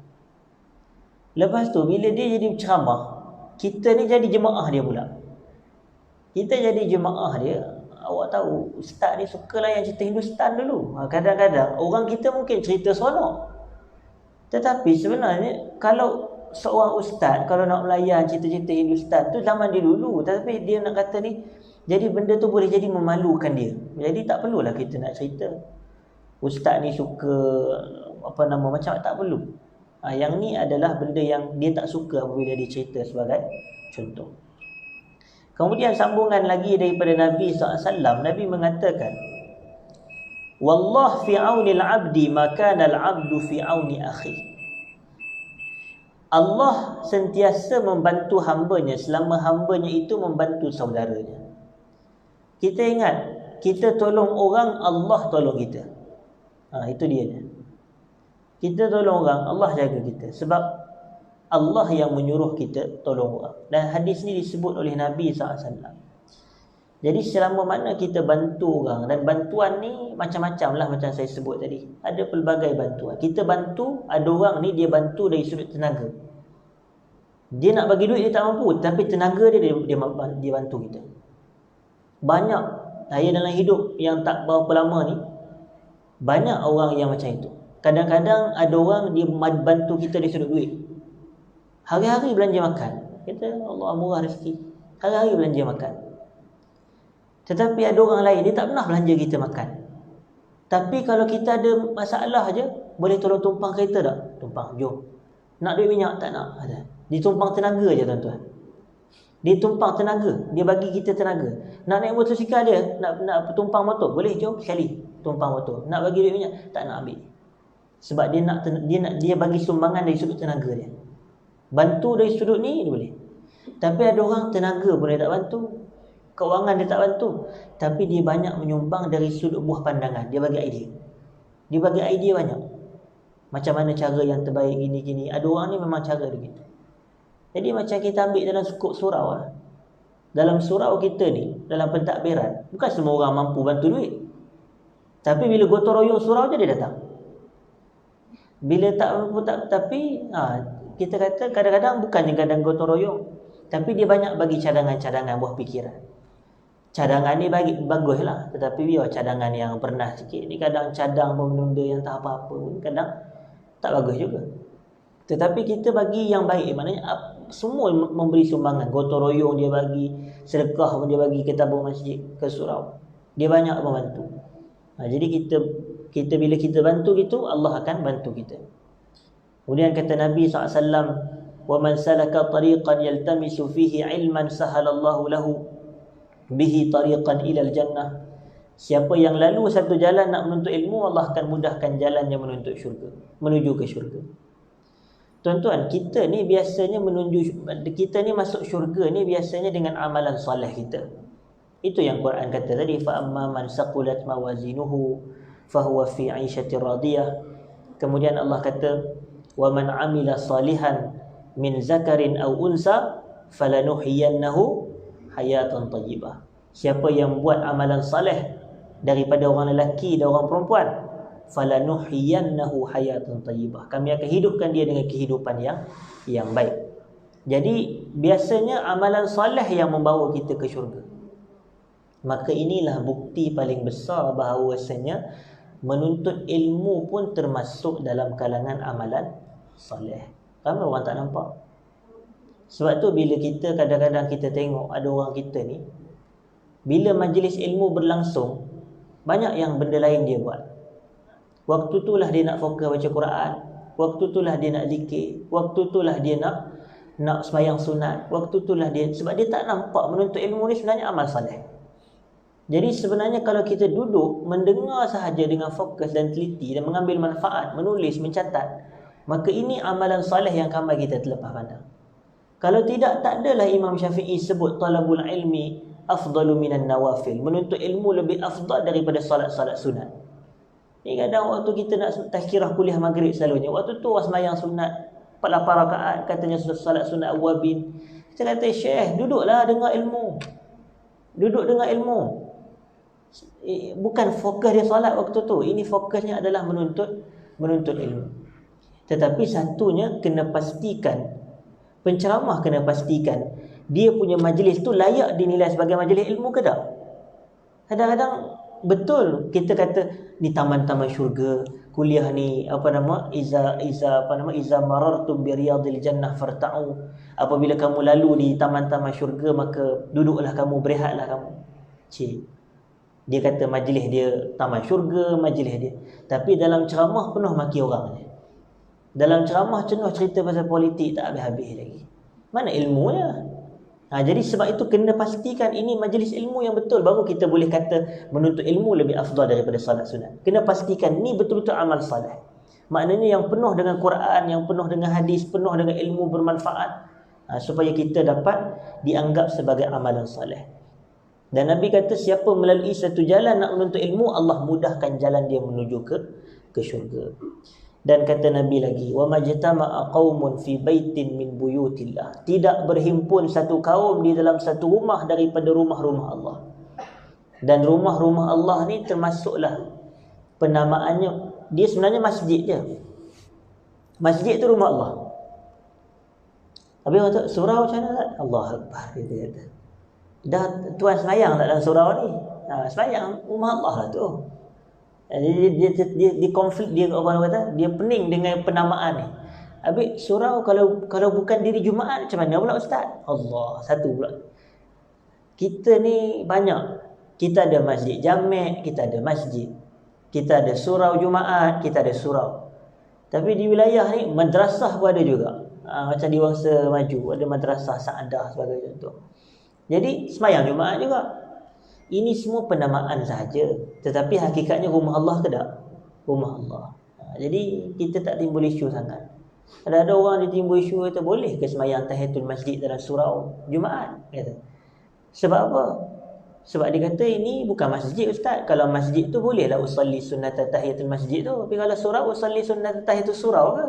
Lepas tu bila dia jadi ceramah, kita ni jadi jemaah dia pula. Kita jadi jemaah dia. Awak tahu ustaz ni sukalah yang cerita Hindustan dulu. Kadang-kadang orang kita mungkin cerita seronok. Tetapi sebenarnya kalau seorang ustaz kalau nak melayan cerita-cerita Hindustan tu zaman dia dulu, tetapi dia nak kata ni, jadi benda tu boleh jadi memalukan dia. Jadi tak perlulah kita nak cerita ustaz ni suka macam tak perlu. Yang ni adalah benda yang dia tak suka apabila dia cerita sebagai contoh. Kemudian sambungan lagi daripada Nabi SAW, Nabi mengatakan, Wallah fi auni al-abdi makana al-abdu fi auni akhi. Allah sentiasa membantu hambanya selama hambanya itu membantu saudaranya. Kita ingat, kita tolong orang, Allah tolong kita. Itu dia. Kita tolong orang, Allah jaga kita. Sebab Allah yang menyuruh kita tolong orang. Dan hadis ni disebut oleh Nabi SAW. Jadi selama mana kita bantu orang, dan bantuan ni macam-macam lah macam saya sebut tadi. Ada pelbagai bantuan. Kita bantu, ada orang ni dia bantu dari sudut tenaga. Dia nak bagi duit dia tak mampu, tapi tenaga dia bantu kita. Banyak saya dalam hidup yang tak berapa lama ni, banyak orang yang macam itu. Kadang-kadang ada orang dia bantu kita dari sudut duit. Hari-hari belanja makan. Kita Allah murah rezeki. Hari-hari belanja makan. Tetapi ada orang lain dia tak pernah belanja kita makan. Tapi kalau kita ada masalah aja, boleh tolong tumpang kereta tak? Tumpang, jom. Nak duit minyak tak nak? Ada. Dia tumpang tenaga je tuan-tuan. Dia tumpang tenaga, dia bagi kita tenaga. Nak naik motosikal dia, nak tumpang motor, boleh jom sekali tumpang motor. Nak bagi duit minyak, tak nak ambil. Sebab dia bagi sumbangan dari sudut tenaga dia. Bantu dari sudut ni dia boleh. Tapi ada orang tenaga pun dia tak bantu, keuangan dia tak bantu, tapi dia banyak menyumbang dari sudut buah pandangan. Dia bagi idea. Dia bagi idea banyak. Macam mana cara yang terbaik gini-gini. Ada orang ni memang cara dia gitu. Jadi macam kita ambil dalam skop surau lah. Dalam surau kita ni, dalam pentadbiran, bukan semua orang mampu bantu duit. Tapi bila gotong royong surau je dia datang. Bila tak mampu tapi kita kata kadang-kadang bukannya kadang gotong royong, tapi dia banyak bagi cadangan-cadangan buah fikiran. Cadangan ni bagus lah, tetapi biar cadangan yang pernah sikit. Ni kadang cadang benda yang tak apa-apa pun kadang tak bagus juga. Tetapi kita bagi yang baik, maknanya semua memberi sumbangan. Gotong royong dia bagi, sedekah pun dia bagi ke tabung masjid, ke surau. Dia banyak membantu. Jadi kita bila kita bantu gitu, Allah akan bantu kita. Kemudian kata Nabi SAW, وَمَنْ سَلَكَ طَرِيقًا يَلْتَمِسُ فِيهِ عِلْمًا سَهَلَ اللَّهُ لَهُ بِهِ طَرِيقًا إِلَى الْجَنَّةِ. Siapa yang lalu satu jalan nak menuntut ilmu, Allah akan mudahkan jalan yang menuntut syurga, menuju ke syurga. Tuan-tuan, kita ni biasanya kita ni masuk syurga ni biasanya dengan amalan soleh kita. Itu yang Quran kata tadi, fa amma man saqulat mawazinuhu fahuwa fi 'aishatir radiyah. Kemudian Allah kata, wa man 'amila salihan min zakarin aw unsa falanuhyiyannahu hayatan thayyibah. Siapa yang buat amalan soleh daripada orang lelaki dan orang perempuan, falanuhyiyannahu hayatan thayyibah. Kami akan hidupkan dia dengan kehidupan yang baik. Jadi biasanya amalan soleh yang membawa kita ke syurga. Maka inilah bukti paling besar bahawasanya menuntut ilmu pun termasuk dalam kalangan amalan soleh. Ramai orang tak nampak. Sebab tu bila kita kadang-kadang kita tengok ada orang kita ni, bila majlis ilmu berlangsung, banyak yang benda lain dia buat. Waktu itulah dia nak fokus baca Quran, waktu itulah dia nak zikir, waktu itulah dia nak sembahyang sunat, waktu itulah dia, sebab dia tak nampak menuntut ilmu ni sebenarnya amal soleh. Jadi sebenarnya kalau kita duduk mendengar sahaja dengan fokus dan teliti dan mengambil manfaat, menulis, mencatat, maka ini amalan soleh yang ramai kita terlepas pandang. Kalau tidak, tak adalah Imam Syafi'i sebut talabul ilmi afdalu minan nawafil. Menuntut ilmu lebih afdal daripada salat-salat sunat. Ni kadang waktu kita nak tazkirah kuliah maghrib selalunya, waktu tu orang sembahyang sunat 48 rakaat, katanya salat sunat awabin. Kita kata, Syekh, duduklah dengar ilmu. Duduk dengar ilmu. Bukan fokus dia solat waktu tu. Ini fokusnya adalah menuntut ilmu. Tetapi satunya kena pastikan, penceramah kena pastikan dia punya majlis tu layak dinilai sebagai majlis ilmu ke tak. Kadang-kadang betul kita kata di taman-taman syurga, kuliah ni iza marartum bi riyadil jannah farta'u. Apabila kamu lalu di taman-taman syurga, maka duduklah kamu, berehatlah kamu. Dia kata majlis dia taman syurga, majlis dia. Tapi dalam ceramah penuh maki orang dia. Dalam ceramah penuh cerita pasal politik, tak habis-habis lagi. Mana ilmunya? Jadi sebab itu kena pastikan ini majlis ilmu yang betul, baru kita boleh kata menuntut ilmu lebih afdal daripada salat sunat. Kena pastikan ni betul-betul amal soleh. Maknanya yang penuh dengan Quran, yang penuh dengan hadis, penuh dengan ilmu bermanfaat, supaya kita dapat dianggap sebagai amalan soleh. Dan Nabi kata siapa melalui satu jalan nak menuntut ilmu, Allah mudahkan jalan dia menuju ke syurga. Dan kata Nabi lagi, wa majtama'a qaumun fi baitin min buyutillah. Tidak berhimpun satu kaum di dalam satu rumah daripada rumah-rumah Allah. Dan rumah-rumah Allah ni termasuklah penamaannya, dia sebenarnya masjid je. Masjid tu rumah Allah. Habis orang tu, surau macam mana tak? Allah Akbar, dia kata. Dah tuan semayang tak dalam surau ni? Semayang rumah Allah lah tu. Dia konflik, dia orang kata, dia pening dengan penamaan ni. Habis surau kalau bukan diri Jumaat macam mana pula ustaz? Allah, satu pula. Kita ni banyak. Kita ada masjid Jamek, kita ada masjid. Kita ada surau Jumaat, kita ada surau. Tapi di wilayah ni madrasah pun ada juga. Macam di Wangsa Maju ada madrasah Sa'adah sebagai contoh. Jadi semayang Jumaat juga. Ini semua penamaan sahaja. Tetapi hakikatnya rumah Allah ke tak? Rumah Allah. Jadi kita tak timbul isu sangat. Ada orang dia timbul isu kata boleh ke semayang tahiyatul masjid dalam surau Jumaat? Kata. Sebab apa? Sebab dia kata ini bukan masjid ustaz. Kalau masjid tu bolehlah usalli sunnat tahiyatul masjid tu. Tapi kalau surau usalli sunnat tahiyatul surau ke?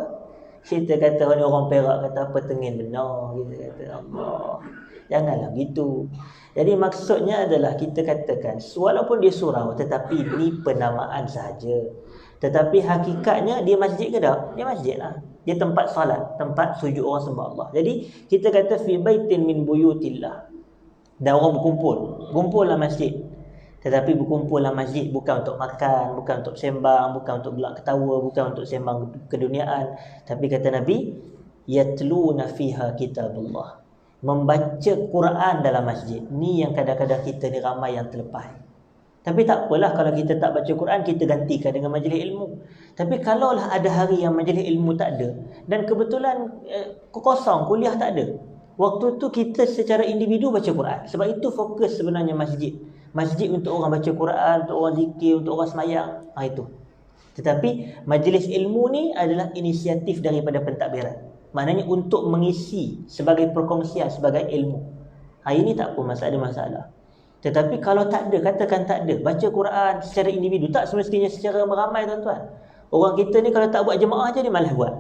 Kita kata orang Perak kata apa tengin benar. Kita kata Allah. Janganlah gitu. Jadi maksudnya adalah kita katakan walaupun dia surau tetapi ini penamaan sahaja. Tetapi hakikatnya dia masjid ke tak? Dia masjid lah. Dia tempat salat, tempat sujud orang sembah Allah. Jadi kita kata fi baitin min buyutillah. Dan orang berkumpul lah masjid. Tetapi berkumpul lah masjid bukan untuk makan, bukan untuk sembang, bukan untuk gelak ketawa, bukan untuk sembang keduniaan. Tapi kata Nabi, yatluna fiha kitabullah. Membaca Quran dalam masjid. Ni yang kadang-kadang kita ni ramai yang terlepas. Tapi tak apalah kalau kita tak baca Quran, kita gantikan dengan majlis ilmu. Tapi kalaulah ada hari yang majlis ilmu tak ada, dan kebetulan kosong, kuliah tak ada, waktu tu kita secara individu baca Quran. Sebab itu fokus sebenarnya masjid. Masjid untuk orang baca Quran, untuk orang zikir, untuk orang semayang. Itu. Tetapi majlis ilmu ni adalah inisiatif daripada pentadbiran. Maknanya untuk mengisi sebagai perkongsian, sebagai ilmu. Ini tak apa ada masalah. Tetapi kalau tak ada, katakan tak ada, baca Quran secara individu, tak semestinya secara meramai tuan-tuan. Orang kita ni kalau tak buat jemaah je dia malas buat.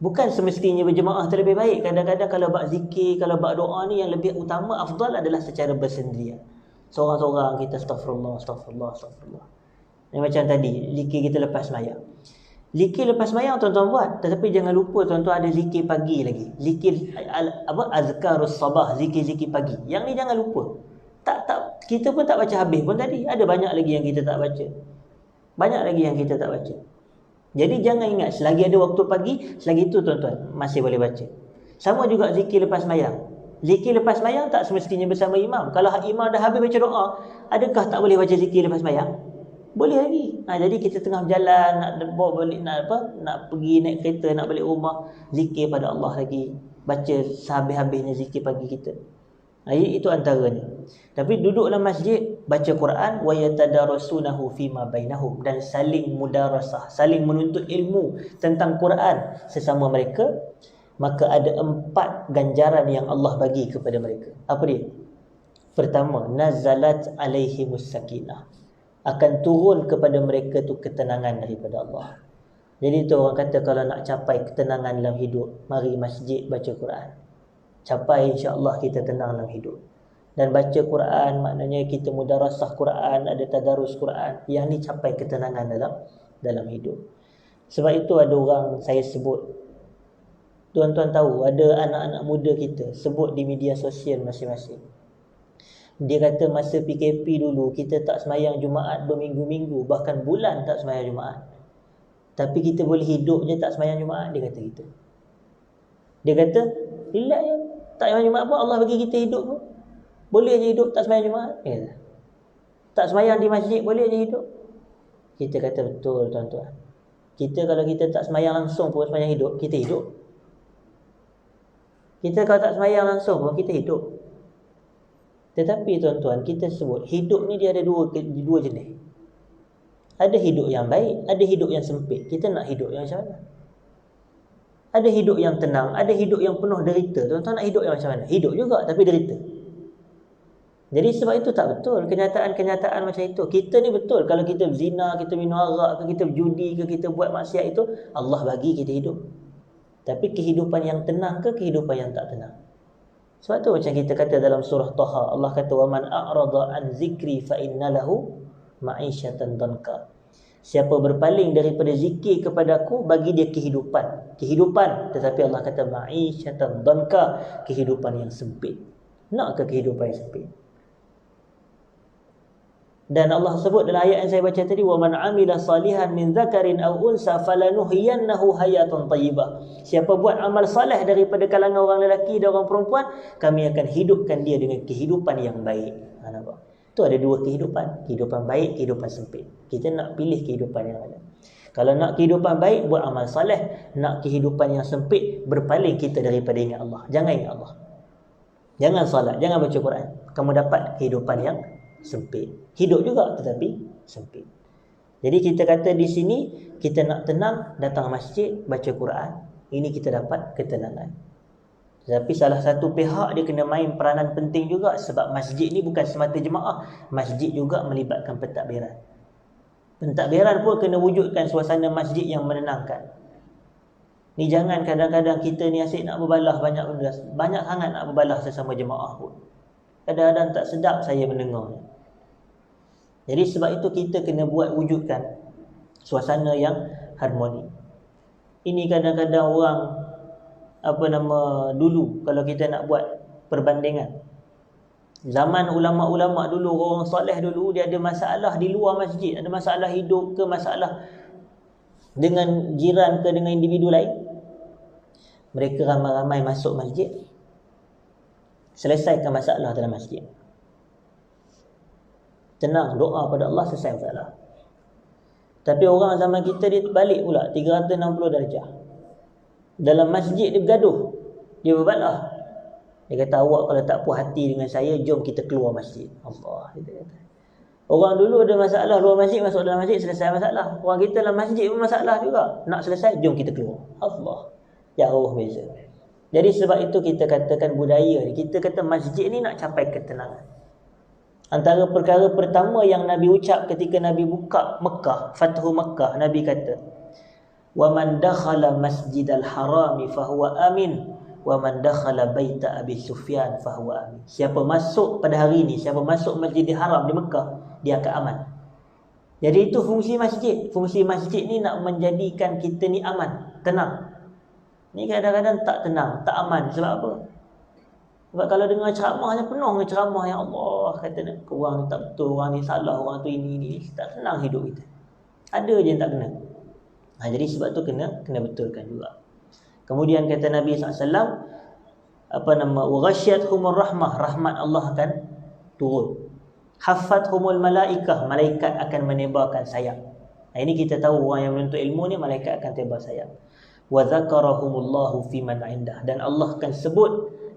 Bukan semestinya berjemaah terlebih baik. Kadang-kadang kalau buat zikir, kalau buat doa ni yang lebih utama, afdal adalah secara bersendirian. Seorang-seorang kita astagfirullah. Ini macam tadi, zikir kita lepas semayang. Zikir lepas semayang tuan-tuan buat. Tetapi jangan lupa tuan-tuan ada zikir pagi lagi. Zikir azkarus sabah, zikir-zikir pagi. Yang ni jangan lupa. Tak kita pun tak baca habis pun tadi. Ada banyak lagi yang kita tak baca. Jadi jangan ingat selagi ada waktu pagi, selagi itu tuan-tuan masih boleh baca. Sama juga zikir lepas semayang. Zikir lepas semayang tak semestinya bersama imam. Kalau imam dah habis baca doa, adakah tak boleh baca zikir lepas semayang? Boleh lagi. Jadi kita tengah berjalan, nak bawa balik, nak pergi naik kereta, nak balik rumah, zikir pada Allah lagi. Baca sehabis-habisnya zikir pagi kita. Itu antaranya. Tapi duduk dalam masjid, baca Quran, wa yatadarasunahu fima bainahum, dan saling mudarasah, saling menuntut ilmu tentang Quran sesama mereka. Maka ada 4 ganjaran yang Allah bagi kepada mereka. Apa dia? Pertama, nazalat alaihimus sakinah. Akan turun kepada mereka tu ketenangan daripada Allah. Jadi tu orang kata kalau nak capai ketenangan dalam hidup, mari masjid baca Quran. Capai insya-Allah kita tenang dalam hidup. Dan baca Quran maknanya kita mudarasah Quran, ada tadarus Quran. Yang ni capai ketenangan dalam hidup. Sebab itu ada orang saya sebut, tuan-tuan tahu, ada anak-anak muda kita sebut di media sosial masing-masing. Dia kata masa PKP dulu kita tak semayang Jumaat berminggu-minggu, bahkan bulan tak semayang Jumaat. Tapi kita boleh hidup je tak semayang Jumaat, dia kata gitu. Dia kata, relax je, tak semayang Jumaat pun Allah bagi kita hidup pun. Boleh je hidup tak semayang Jumaat. Dia kata, tak semayang di masjid boleh je hidup. Kita kata betul tuan-tuan. Kita kalau kita tak semayang langsung pun semayang hidup, kita hidup. Kita kalau tak semayang langsung pun kita hidup. Tetapi tuan-tuan, kita sebut hidup ni dia ada dua jenis. Ada hidup yang baik, ada hidup yang sempit. Kita nak hidup yang macam mana? Ada hidup yang tenang, ada hidup yang penuh derita. Tuan-tuan nak hidup yang macam mana? Hidup juga tapi derita. Jadi sebab itu tak betul kenyataan-kenyataan macam itu. Kita ni betul kalau kita berzina, kita minum arak ke, kita berjudi ke, kita buat maksiat, itu Allah bagi kita hidup. Tapi kehidupan yang tenang ke kehidupan yang tak tenang? Sebab tu macam kita kata dalam surah Taha, Allah kata wa man a'rada an zikri fa inna lahu ma'isyatan danka. Siapa berpaling daripada zikir kepada-Ku, bagi dia kehidupan. Tetapi Allah kata ma'isyatan dhanka, kehidupan yang sempit. Nak ke kehidupan yang sempit? Dan Allah sebut dalam ayat yang saya baca tadi, wa man 'amila salihan min dzakarin aw unsa falanuhyiyannahu hayatan thayyibah. Siapa buat amal soleh daripada kalangan orang lelaki dan orang perempuan, kami akan hidupkan dia dengan kehidupan yang baik. Nampak? Tu ada dua kehidupan, kehidupan baik, kehidupan sempit. Kita nak pilih kehidupan yang mana? Kalau nak kehidupan baik, buat amal soleh. Nak kehidupan yang sempit, berpaling kita daripada ingat Allah. Jangan ingat Allah. Jangan solat, jangan baca Quran. Kamu dapat kehidupan yang sempit. Hidup juga tetapi sempit. Jadi kita kata di sini, kita nak tenang, datang masjid, baca Quran. Ini kita dapat ketenangan. Tetapi salah satu pihak dia kena main peranan penting juga, sebab masjid ni bukan semata jemaah. Masjid juga melibatkan pentadbiran. Pentadbiran pun kena wujudkan suasana masjid yang menenangkan. Ni jangan kadang-kadang kita ni asyik nak berbalah banyak benda. Banyak sangat nak berbalah sesama jemaah pun. Kadang-kadang tak sedap saya mendengar. Jadi sebab itu kita kena buat wujudkan suasana yang harmoni. Ini kadang-kadang orang dulu kalau kita nak buat perbandingan. Zaman ulama-ulama dulu, orang soleh dulu, dia ada masalah di luar masjid, ada masalah hidup ke, masalah dengan jiran ke, dengan individu lain. Mereka ramai-ramai masuk masjid, selesaikan masalah dalam masjid. Tenang, doa pada Allah, selesai masalah. Tapi orang zaman kita dia balik pula 360 darjah. Dalam masjid dia bergaduh, dia berbalah. Dia kata, awak kalau tak puas hati dengan saya, jom kita keluar masjid. Allah, dia kata. Orang dulu ada masalah luar masjid, masuk dalam masjid, selesai masalah. Orang kita dalam masjid pun masalah juga. Nak selesai, jom kita keluar. Allah, jauh beza. Jadi sebab itu kita katakan budaya ni, kita kata masjid ni nak capai ketenangan. Antara perkara pertama yang Nabi ucap ketika Nabi buka Mekah, Fathu Mekah, Nabi kata, wa man dakhala masjidal harami fahuwa amin, wa man dakhala baita Abi Sufyan fahuwa amin. Siapa masuk pada hari ini, siapa masuk Masjidil Haram di Mekah, dia akan aman. Jadi itu fungsi masjid. Fungsi masjid ni nak menjadikan kita ni aman, tenang. Ni kadang-kadang tak tenang, tak aman. Sebab apa? Sebab kalau dengar ceramahnya, penuh dengan ceramah yang Allah kata orang ni tak betul, orang ni salah, orang tu ini. Tak tenang hidup kita. Ada je yang tak kena. Jadi sebab tu kena betulkan juga. Kemudian kata Nabi SAW, وَغَشْيَتْهُمُ rahmah, rahmat Allah akan turun. حَفَّتْهُمُ الْمَلَائِكَةِ, malaikat akan menebarkan sayap. Ini kita tahu orang yang menuntut ilmu ni, malaikat akan tebar sayap. وَذَكَرَهُمُ اللَّهُ فِي مَنْ عِنْدَهُ, dan Allah akan sebut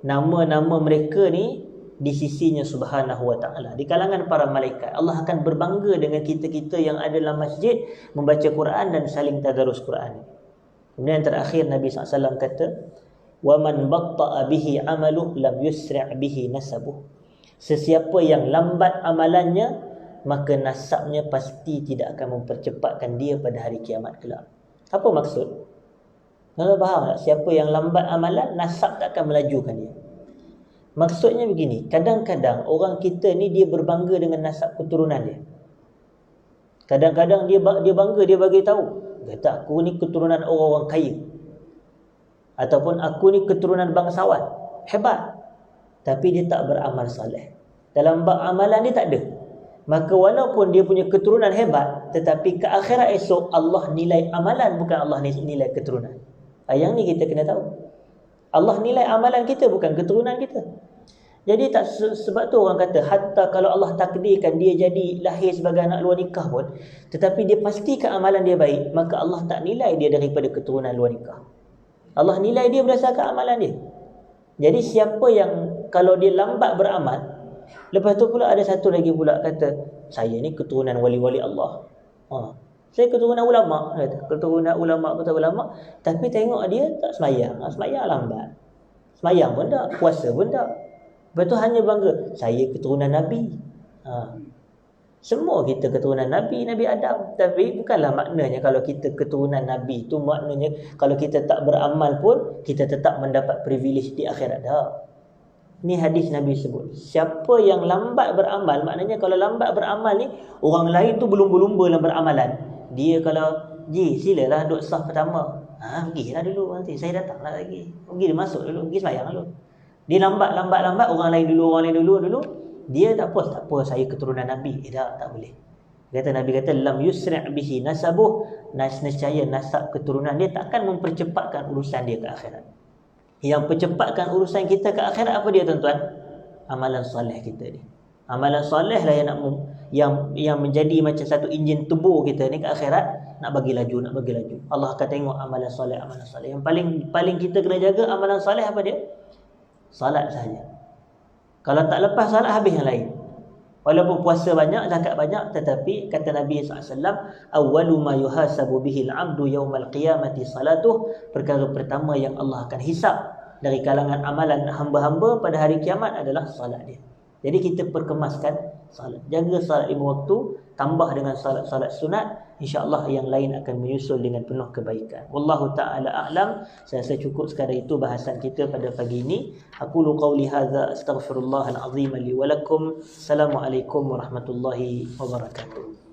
nama-nama mereka ni di sisinya subhanahu wa ta'ala, di kalangan para malaikat. Allah akan berbangga dengan kita-kita yang ada dalam masjid, membaca Quran dan saling tadarus Quran. Kemudian terakhir Nabi SAW kata, وَمَنْ بَطَّأَ بِهِ عَمَلُهُ لَمْ يُسْرِعْ بِهِ نَسَبُهُ. Sesiapa yang lambat amalannya, maka nasabnya pasti tidak akan mempercepatkan dia pada hari kiamat kelak. Apa maksud? Anda faham tak? Siapa yang lambat amalan, nasab tak akan melajukan dia. Maksudnya begini, kadang-kadang orang kita ni dia berbangga dengan nasab keturunan dia. Kadang-kadang dia bangga, dia bagi tahu, kata aku ni keturunan orang-orang kaya, ataupun aku ni keturunan bangsawan, hebat. Tapi dia tak beramal saleh. Dalam bab amalan dia tak ada. Maka walaupun dia punya keturunan hebat, tetapi ke akhirat esok Allah nilai amalan, bukan Allah nilai keturunan. Yang ni kita kena tahu. Allah nilai amalan kita, bukan keturunan kita. Jadi tak sebab tu orang kata, hatta kalau Allah takdirkan dia jadi lahir sebagai anak luar nikah pun, tetapi dia pastikan amalan dia baik, maka Allah tak nilai dia daripada keturunan luar nikah. Allah nilai dia berdasarkan amalan dia. Jadi siapa yang kalau dia lambat beramal, lepas tu pula ada satu lagi pula kata, saya ni keturunan wali-wali Allah. Saya keturunan ulama, keturunan ulama, tapi tengok dia tak semayang. Semayang lambat. Semayang pun tak, puasa pun tak. Lepas tu hanya bangga, saya keturunan Nabi. Semua kita keturunan Nabi Adam. Tapi bukanlah maknanya kalau kita keturunan Nabi tu maknanya kalau kita tak beramal pun kita tetap mendapat privilege di akhirat. Dah. Ni hadis Nabi sebut. Siapa yang lambat beramal, maknanya kalau lambat beramal ni, orang lain tu belum berlumba dalam beramalan. Dia kalau silalah duduk saf pertama. Pergilah dulu, nanti saya datang lah lagi. Pergi dia masuk dulu, pergi sembahyang dulu. Dia lambat orang lain dulu. Dia tak apa saya keturunan Nabi. Tak boleh. Nabi kata lam yusri' bihi nasabuh, nescaya nasab keturunan dia takkan mempercepatkan urusan dia ke akhirat. Yang percepatkan urusan kita ke akhirat apa dia tuan-tuan? Amalan soleh kita ni. Amalan soleh lah yang menjadi macam satu enjin turbo kita ni ke akhirat. Nak bagi laju. Allah akan tengok amalan soleh. Yang paling kita kena jaga amalan soleh apa dia? Salat saja. Kalau tak lepas salat, habis yang lain. Walaupun puasa banyak, zakat banyak, tetapi kata Nabi SAW, awwalu ma yuhasabu bihil abdu yawmal qiyamati salatuh. Perkara pertama yang Allah akan hisap dari kalangan amalan hamba-hamba pada hari kiamat adalah salat dia. Jadi kita perkemaskan salat. Jaga salat 5 waktu, tambah dengan salat-salat sunat, insya-Allah yang lain akan menyusul dengan penuh kebaikan. Wallahu taala a'lam. Saya rasa cukup sekadar itu bahasan kita pada pagi ini. Aqulu qauli hadza astaghfirullahal azim li wa lakum. Assalamualaikum warahmatullahi wabarakatuh.